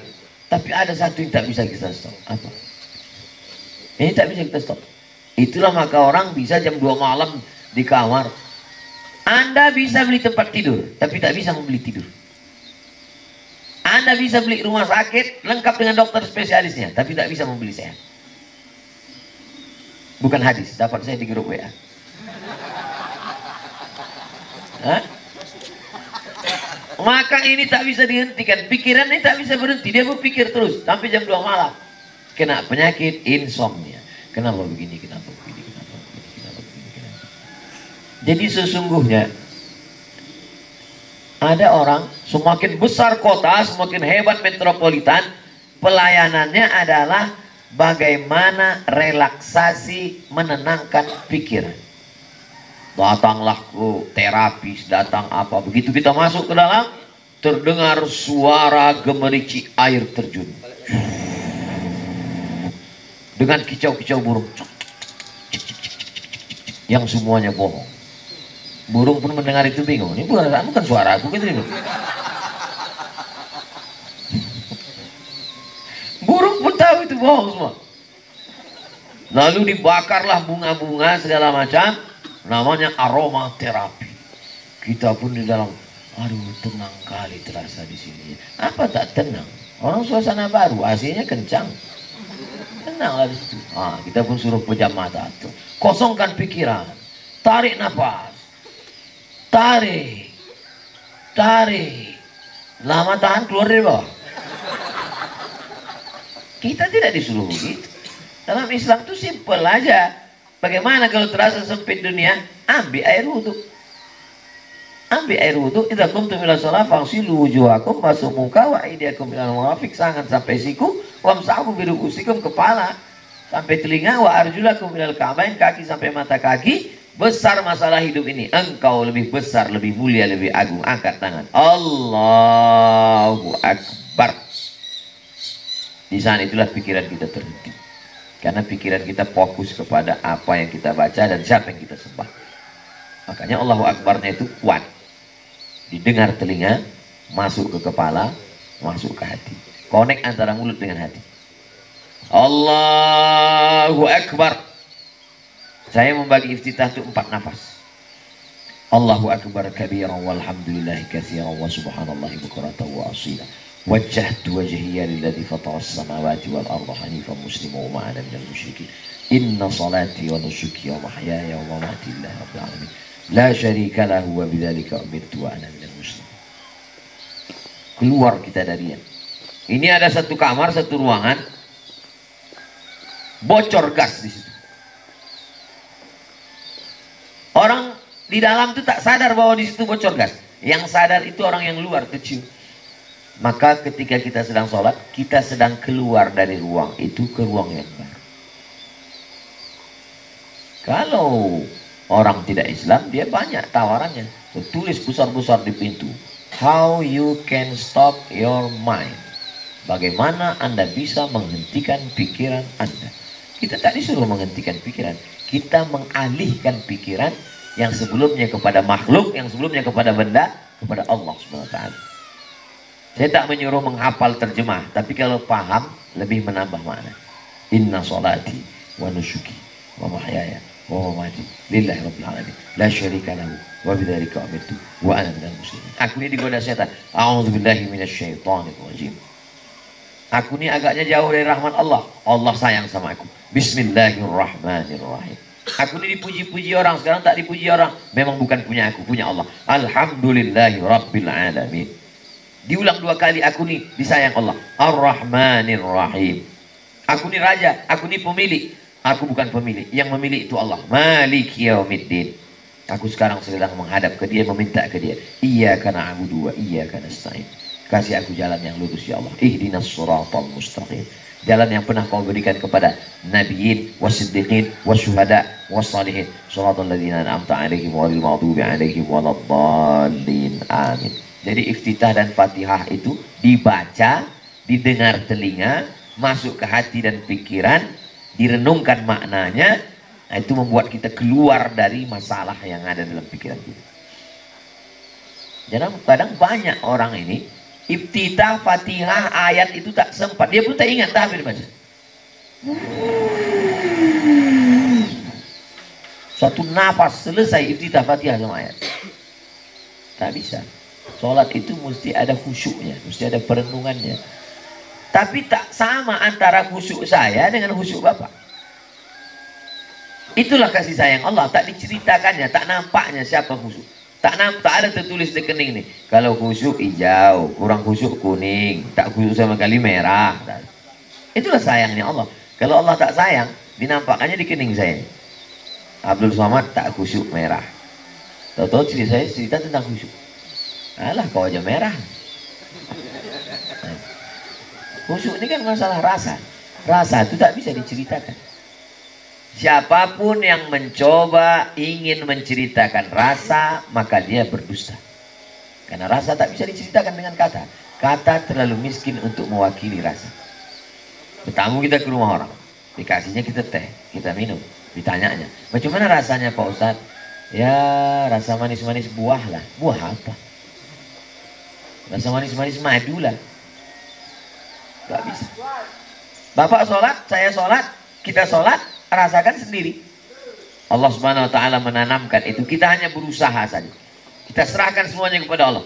Tapi ada satu yang tak bisa kita stop. Apa? Ini tak bisa kita stop. Itulah maka orang bisa jam 2 malam di kamar. Anda bisa beli tempat tidur, tapi tak bisa membeli tidur. Anda bisa beli rumah sakit lengkap dengan dokter spesialisnya, tapi tak bisa membeli sehat. Bukan hadis, dapat saya di grup WA. Hah? Maka ini tak bisa dihentikan. Pikiran ini tak bisa berhenti. Dia berpikir terus sampai jam 2 malam. Kena penyakit insomnia. Kenapa begini, kenapa begini, kenapa begini, kenapa begini, kenapa. Jadi sesungguhnya ada orang semakin besar kota, semakin hebat metropolitan, pelayanannya adalah bagaimana relaksasi menenangkan pikiran. Datanglah ke terapis, datang apa. Begitu kita masuk ke dalam, terdengar suara gemericik air terjun. Dengan kicau-kicau burung. Yang semuanya bohong. Burung pun mendengar itu bingung. Ini bukan suara aku gitu. Burung pun tahu itu bohong semua. Lalu dibakarlah bunga-bunga segala macam. Namanya aromaterapi. Kita pun di dalam, aduh tenang kali terasa di sini. Apa tak tenang? Orang suasana baru, AC-nya kencang. Tenanglah di situ. Ah, kita pun suruh pejam mata tuh. Kosongkan pikiran. Tarik nafas. Tarik. Tarik. Lama tahan, keluar dari bawah. Kita tidak disuruh begitu. Dalam Islam itu simple aja. Bagaimana kalau terasa sempit dunia? Ambil air wudhu. Ambil air wudhu. Idza qumtum ila shalah faghsilu wujuhakum basuh muka wa aydiyakum ilal marafiq, tangan sampai siku, wamsahu bi ru'usikum, kepala sampai telinga, wa arjulakum ilal ka'bain, kaki sampai mata kaki. Besar masalah hidup ini. Engkau lebih besar, lebih mulia, lebih agung. Angkat tangan. Allahu Akbar. Di sana itulah pikiran kita terhenti. Karena pikiran kita fokus kepada apa yang kita baca dan siapa yang kita sembah. Makanya Allahu Akbarnya itu kuat. Didengar telinga, masuk ke kepala, masuk ke hati. Connect antara mulut dengan hati. Allahu Akbar. Saya membagi iftitah itu 4 nafas. Allahu Akbar kabiran walhamdulillahi katsiran wa subhanallahi bukratan wa asila. Wajjahtu wajhiya lilladzi fatara as-samawati wal arda hanifan musliman wa ma ana minal musyrikin. Inna salati wa nusuki wa mahyaya wa mamati lillahi rabbil alamin. La syarika lahu wa bidzalika umirtu wa ana minal muslimin. Keluar kita dari ini. Ada satu kamar, satu ruangan. Bocor gas di situ. Orang di dalam itu tak sadar bahwa di situ bocor gas. Yang sadar itu orang yang luar, kecil. Maka ketika kita sedang sholat, kita sedang keluar dari ruang itu ke ruang yang baru. Kalau orang tidak Islam, dia banyak tawarannya. Tulis besar-besar di pintu. How you can stop your mind. Bagaimana Anda bisa menghentikan pikiran Anda. Kita tak disuruh menghentikan pikiran. Kita mengalihkan pikiran yang sebelumnya kepada makhluk, yang sebelumnya kepada benda, kepada Allah SWT. Saya tak menyuruh menghafal terjemah, tapi kalau paham lebih menambah makna. Inna salati wa nusuki wa mahyaya wa mamati lillahi rabbil alamin la syarika lahu wa bidzalika umirtu wa ana minal muslimin. Aku ini digoda setan. A'udzubillahi minasyaitonir rajim. Aku ini agaknya jauh dari rahmat Allah. Allah sayang sama aku. Bismillahirrahmanirrahim. Aku ini dipuji-puji orang, sekarang tak dipuji orang. Memang bukan punya aku, punya Allah. Alhamdulillahi rabbil alamin. Diulang 2 kali, aku ini disayang Allah. Ar-Rahmanir Rahim. Aku ini raja, aku ini pemilik. Aku bukan pemilik, yang memilih itu Allah. Maliki yaumiddin. Aku sekarang sedang menghadap ke dia, meminta ke dia. Iyyaka na'budu wa iyyaka nasta'in. Kasih aku jalan yang lurus ya Allah. Ihdinas siratal mustaqim. Jalan yang pernah kau berikan kepada nabiyin, wasiddiqin, wasyuhada, wassalihin. Shiratal ladzina an'amta 'alaihim ghairil maghdubi 'alaihim waladdallin. Amin. Jadi iftitah dan Fatihah itu dibaca, didengar telinga, masuk ke hati dan pikiran, direnungkan maknanya. Nah, itu membuat kita keluar dari masalah yang ada dalam pikiran kita. Jadi kadang banyak orang ini iftitah, Fatihah, ayat itu tak sempat, dia pun tak ingat, tak habis baca. Satu nafas selesai iftitah, Fatihah sama ayat. Tak bisa. Sholat itu mesti ada khusyuknya, mesti ada perenungannya. Tapi tak sama antara khusyuk saya dengan khusyuk Bapak. Itulah kasih sayang Allah, tak diceritakannya, tak nampaknya siapa khusyuk. Tak ada tertulis di kening nih. Kalau khusyuk hijau, kurang khusyuk kuning, tak khusyuk sama kali merah. Itulah sayangnya Allah. Kalau Allah tak sayang, dinampakkannya di kening saya. Abdul Somad tak khusyuk merah. Tahu-tahu saya cerita tentang khusyuk. Alah kau aja merah. Khusyuk ini kan masalah rasa. Rasa itu tak bisa diceritakan. Siapapun yang mencoba ingin menceritakan rasa, maka dia berdusta. Karena rasa tak bisa diceritakan dengan kata. Kata terlalu miskin untuk mewakili rasa. Bertamu kita ke rumah orang, dikasihnya kita teh, kita minum. Ditanyanya, bagaimana rasanya Pak Ustadz? Ya rasa manis-manis buah lah. Buah apa? Rasa manis-manis madu lah. Gak bisa. Bapak sholat, saya sholat, kita sholat, rasakan sendiri. Allah Subhanahu Wa Taala menanamkan itu. Kita hanya berusaha saja. Kita serahkan semuanya kepada Allah.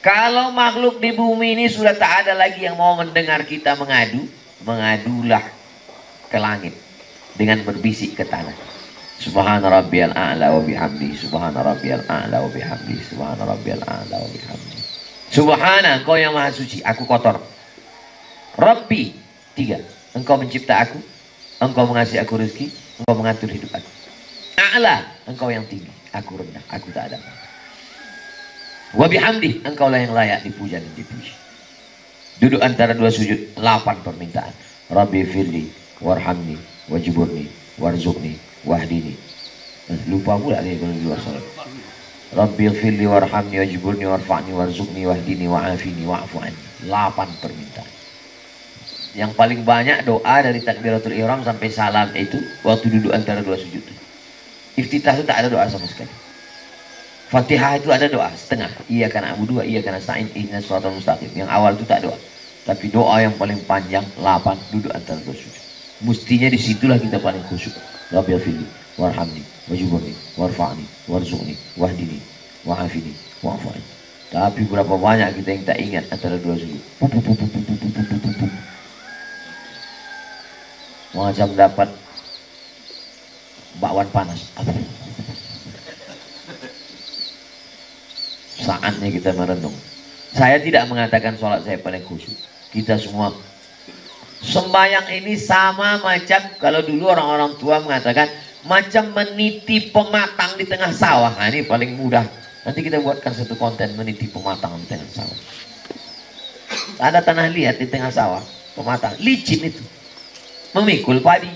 Kalau makhluk di bumi ini sudah tak ada lagi yang mau mendengar kita mengadu, mengadulah ke langit dengan berbisik ke tanah. Subhana rabbiyal a'la wa bihamdi, subhana rabbiyal a'la wa bihamdi, subhana rabbiyal a'la wa bihamdi. Subhana, engkau yang maha suci, aku kotor. Rabbi, 3, engkau mencipta aku, engkau mengasihi aku rezeki, engkau mengatur hidup aku. A'la, engkau yang tinggi, aku rendah, aku tak ada. Wa bihamdi, engkau lah yang layak dipuja dan dipuji. Duduk antara dua sujud, 8 permintaan. Rabbi firli, warhamni, wajiburni, warzuqni, wahdini. Lupa pula dia kalau di luar salat. Rabbi firli, warhamni, wajiburni, warfa'ni, warzuqni, wahdini, wa'afini, wa'fu anni. 8 permintaan. Yang paling banyak doa dari takbiratul ihram sampai salam itu waktu duduk antara dua sujud. Iftitah itu tak ada doa sama sekali. Fatihah itu ada doa setengah. Iyyaka na'budu wa iyyaka nasta'in ihdinas shiratal mustaqim. Yang awal itu tak doa. Tapi doa yang paling panjang 8 duduk antara dua sujud. Mestinya disitulah kita paling khusyuk. Rabbil fili warhamni wajiburni warfa'ni warzuqni wahdini wa'afini wa'fu anni. Tapi berapa banyak kita yang tak ingat antara dua sujud. Macam dapat bakwan panas. Saatnya kita merenung. Saya tidak mengatakan sholat saya paling khusyuk. Kita semua sembahyang ini sama macam kalau dulu orang-orang tua mengatakan macam meniti pematang di tengah sawah. Nah, ini paling mudah. Nanti kita buatkan satu konten meniti pematang di tengah sawah. Ada tanah liat di tengah sawah, pematang licin itu. Memikul padi.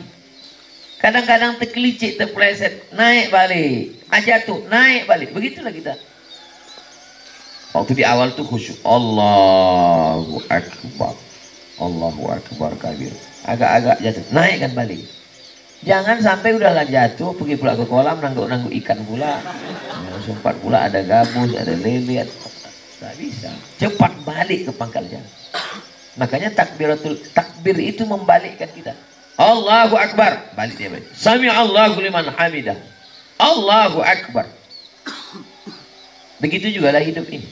Kadang-kadang terkelicik, terpeleset, naik balik, jatuh, naik balik. Begitulah kita. Waktu di awal tuh khusyuk. Allahu Akbar. Allahu Akbar kabir. Agak-agak jatuh, naikkan balik. Jangan sampai udahlah jatuh, pergi pula ke kolam, nangguk-nangguk ikan pula. Sempat pula ada gabus, ada lele. Tak bisa. Cepat balik ke pangkal jalan. Makanya takbir itu membalikkan kita. Allahu Akbar, balik dia balik. Sami Allahu liman hamidah. Allahu Akbar. Begitu juga lah hidup ini.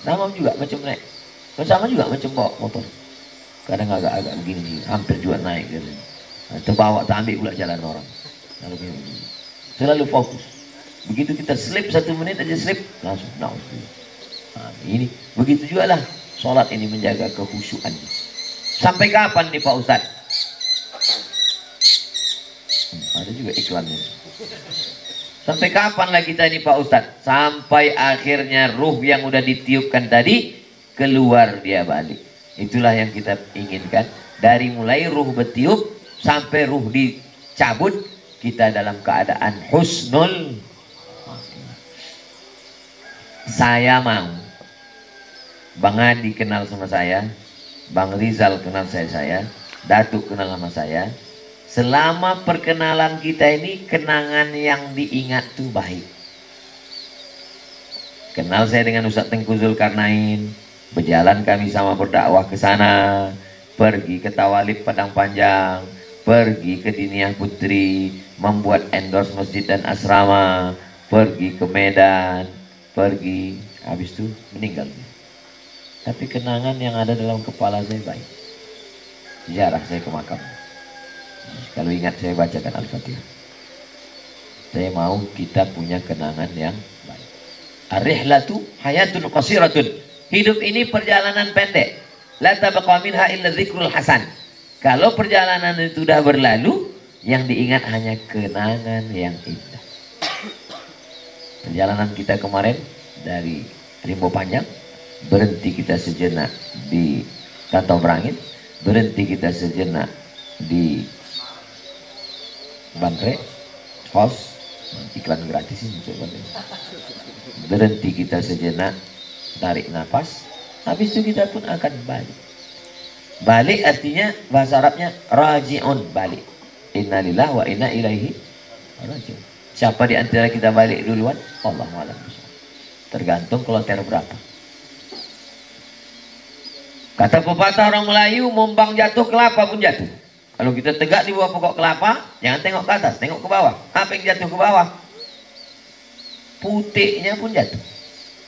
Sama juga macam naik. Sama juga macam bawa motor. Kadang agak-agak begini, hampir juga naik. Terbawa, tak ambil pula jalan orang. Selalu fokus. Begitu kita slip 1 menit aja slip, langsung nah, ini. Begitu juga lah. Sholat ini menjaga kekhusyukan. Sampai kapan nih Pak Ustadz? Ada juga iklannya. Sampai kapan lah kita ini Pak Ustadz? Sampai akhirnya ruh yang udah ditiupkan tadi keluar dia balik. Itulah yang kita inginkan. Dari mulai ruh bertiup sampai ruh dicabut, kita dalam keadaan husnul. Saya mau Bang Adi kenal sama saya, Bang Rizal kenal saya, Datuk kenal sama saya. Selama perkenalan kita ini, kenangan yang diingat tuh baik. Kenal saya dengan Ustadz Tengku Zulkarnain, berjalan kami sama berdakwah ke sana, pergi ke Tawalib Padang Panjang, pergi ke Diniah Putri, membuat endorse masjid dan asrama, pergi ke Medan, pergi, habis itu meninggal. Tapi kenangan yang ada dalam kepala saya baik. Ziarah saya ke makam. Kalau ingat saya bacakan Al-Fatihah. Saya mau kita punya kenangan yang baik. Ar-rihlatu hayatun qasiratun. Hidup ini perjalanan pendek. La tabqa minha illa dzikrul hasan. Kalau perjalanan itu sudah berlalu, yang diingat hanya kenangan yang indah. Perjalanan kita kemarin dari Rimbo Panjang, berhenti kita sejenak di Rantau Berangin, berhenti kita sejenak di Bandre, Hos, iklan gratis ini, berhenti kita sejenak, tarik nafas, habis itu kita pun akan balik. Balik artinya bahasa Arabnya raji'un, balik. Innalillahi wa inna ilaihi raji'un. Siapa di antara kita balik duluan? Allahu a'lam. Tergantung kloter berapa. Kata pepatah orang Melayu, mombang jatuh kelapa pun jatuh. Kalau kita tegak di bawah pokok kelapa, jangan tengok ke atas, tengok ke bawah. Apa yang jatuh ke bawah? Putiknya pun jatuh.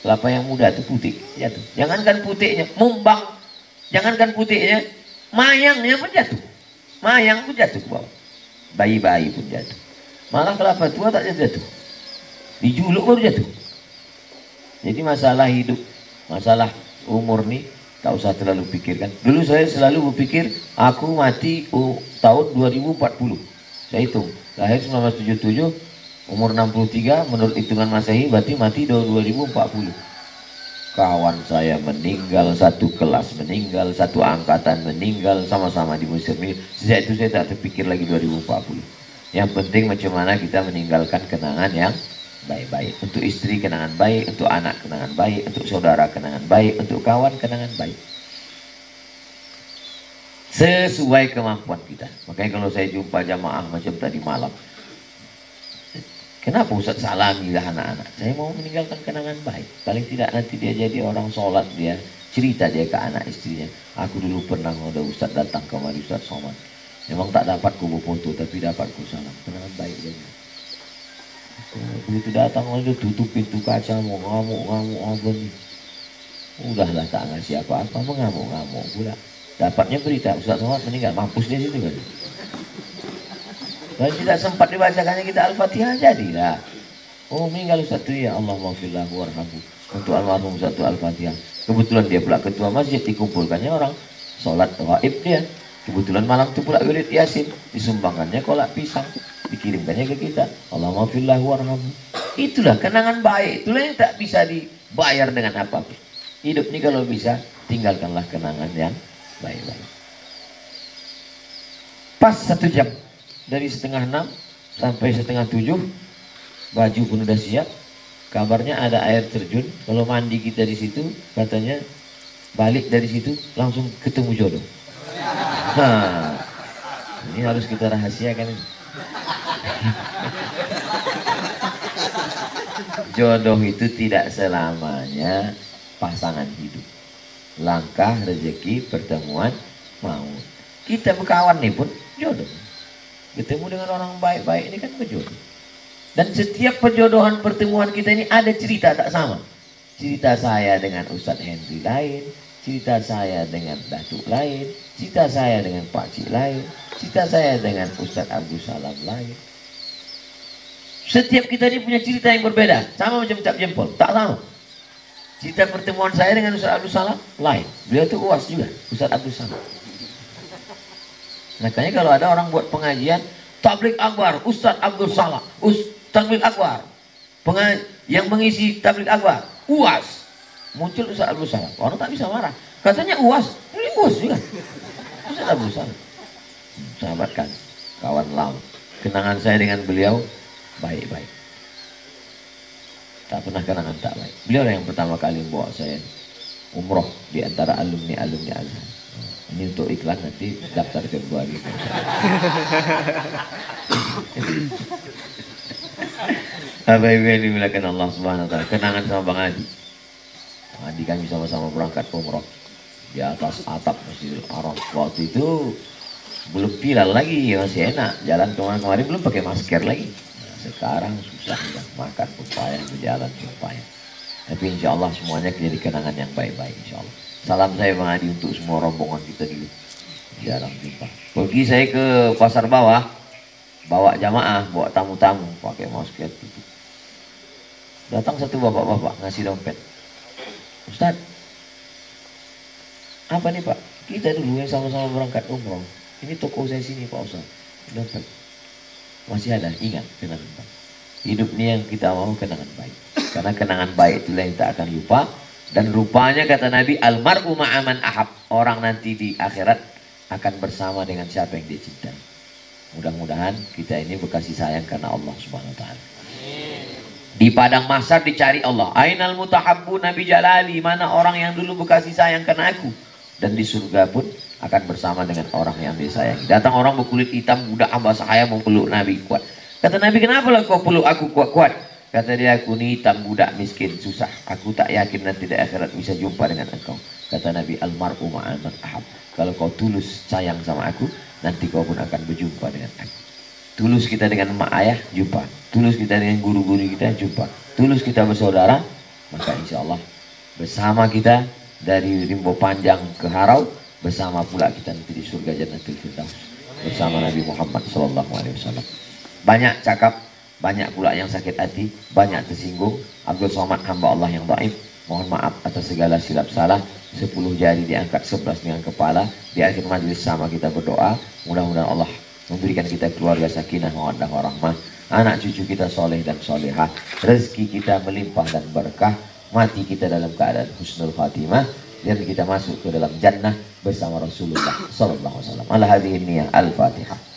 Kelapa yang muda itu putik jatuh. Jangankan putiknya, mombang. Jangankan putiknya, mayangnya pun jatuh. Mayang pun jatuh ke bawah. Bayi-bayi pun jatuh. Malah kelapa tua tak jatuh. Dijuluk baru jatuh. Jadi masalah hidup, masalah umur nih, tak usah terlalu pikirkan. Dulu saya selalu berpikir, aku mati tahun 2040. Saya hitung, lahir 1977, umur 63, menurut hitungan Masehi berarti mati tahun 2040. Kawan saya meninggal, satu kelas meninggal, satu angkatan meninggal, sama-sama di Mesir. Sejak itu saya tak terpikir lagi 2040. Yang penting macam mana kita meninggalkan kenangan yang baik-baik. Untuk istri kenangan baik, untuk anak kenangan baik, untuk saudara kenangan baik, untuk kawan kenangan baik. Sesuai kemampuan kita. Makanya kalau saya jumpa jamaah macam tadi malam, kenapa Ustaz salamilah anak-anak? Saya mau meninggalkan kenangan baik. Paling tidak nanti dia jadi orang sholat, dia cerita dia ke anak istrinya. Aku dulu pernah ada Ustaz datang kemari, Ustaz Somad. Memang tak dapat ku foto, tapi dapat ku salam. Kenangan baik dia. Begitu datang aja tutup pintu kaca, mau ngamuk-ngamuk apa nih. Udahlah tak ngasih apa-apa, mengamuk-ngamuk pula. Dapatnya berita Ustaz Somad meninggal, mampus dia situ kan. Kalau tidak sempat dibacakannya kita Al-Fatihah jadilah. Oh meninggal Ustaz itu ya Allah maafillah warhamhu. Untuk almarhum Ustaz itu Al-Fatihah. Kebetulan dia pula ketua masjid, dikumpulkannya orang sholat gaib dia. Kebetulan malam itu pula wirid Yasin, disumbangkannya kolak pisang, dikirimkannya ke kita. Allah maafillah warhamhu. Itulah kenangan baik, itulah yang tak bisa dibayar dengan apapun. Hidup ini kalau bisa, tinggalkanlah kenangan yang baik-baik. Pas 1 jam. Dari 5:30 sampai 6:30, baju pun udah siap. Kabarnya ada air terjun. Kalau mandi kita di situ, katanya balik dari situ langsung ketemu jodoh. Nah, ini harus kita rahasiakan ini. Jodoh itu tidak selamanya pasangan hidup. Langkah, rezeki, pertemuan, maut. Kita berkawan nih pun jodoh. Ketemu dengan orang baik-baik ini kan berjodoh. Dan setiap perjodohan pertemuan kita ini ada cerita tak sama. Cerita saya dengan Ustadz Henry lain, cerita saya dengan Datuk lain, cerita saya dengan Pak Cik lain, cerita saya dengan Ustadz Abdul Salam lain. Setiap kita ini punya cerita yang berbeda, sama macam cap jempol, tak sama. Cerita pertemuan saya dengan Ustadz Abdul Salam lain. Beliau itu UAS juga, Ustadz Abdul Salam. Makanya kalau ada orang buat pengajian tablik akbar, Ustadz Abdul Salam, tablik akbar, yang mengisi tablik akbar, UAS, muncul Ustadz Abdul Salam. Orang tak bisa marah. Katanya UAS, ini UAS juga. Ustadz Abdul Salam, sahabat kan, kawan lama. Kenangan saya dengan beliau baik-baik. Tak pernah kenangan tak baik. Beliau yang pertama kali membawa saya umroh di antara alumni Azhar. Ini untuk iklan, nanti daftar Februari. Bapak-ibu yang dimuliakan Allah Subhanahu wa taala, kenangan sama Bang Adi. Bang Adi kami sama-sama berangkat umroh di atas atap Masjidil Haram. Waktu itu belum pilal lagi, masih enak. Jalan kemarin-kemarin belum pakai masker lagi. Nah, sekarang susah ya, makan pun payah, berjalan pun payah. Tapi insya Allah semuanya jadi kenangan yang baik-baik insya Allah. Salam saya Bang Adi untuk semua rombongan kita dulu. Jarang jumpa. Pergi saya ke pasar bawah, bawa jamaah, bawa tamu-tamu, pakai masker. Datang satu bapak-bapak ngasih dompet. Ustaz, apa nih Pak? Kita dulu yang sama-sama berangkat umroh. Ini toko saya sini Pak Ustaz. Dompet. Masih ada, ingat kenangan Pak. Hidup ini yang kita mau kenangan baik. Karena kenangan baik itulah yang tak akan lupa. Dan rupanya kata Nabi, almar'u ma'aman ahab. Orang nanti di akhirat akan bersama dengan siapa yang dia cintai. Mudah-mudahan kita ini berkasih sayang karena Allah Subhanahu wa taala. Di padang mahsyar dicari Allah. Ainal mutahabbu Nabi Jalali, mana orang yang dulu berkasih sayang karena aku. Dan di surga pun akan bersama dengan orang yang disayangi. Datang orang berkulit hitam, budak hamba saya mau peluk Nabi kuat. Kata Nabi, kenapa lah kau peluk aku kuat-kuat? Kata dia, aku ni hitam, budak miskin, susah. Aku tak yakin nanti di akhirat bisa jumpa dengan engkau. Kata Nabi, almar'u ma'aman ahab. Kalau kau tulus sayang sama aku, nanti kau pun akan berjumpa dengan aku. Tulus kita dengan emak ayah, jumpa. Tulus kita dengan guru-guru kita, jumpa. Tulus kita bersaudara, maka insya Allah bersama kita dari Rimbo Panjang ke Harau, bersama pula kita nanti di surga Jannatul Firdaus bersama Nabi Muhammad SAW. Banyak cakap, banyak pula yang sakit hati, banyak tersinggung. Abdul Somad hamba Allah yang dhaif, mohon maaf atas segala silap salah. 10 jari diangkat, 11 dengan kepala. Di akhir majlis sama kita berdoa, mudah-mudahan Allah memberikan kita keluarga sakinah, mawaddah warahmah, anak cucu kita soleh dan solehah, rezeki kita melimpah dan berkah, mati kita dalam keadaan husnul khatimah, dan kita masuk ke dalam jannah bersama Rasulullah sallallahu alaihi wasallam. Ala hadhihi niyah al-Fatihah.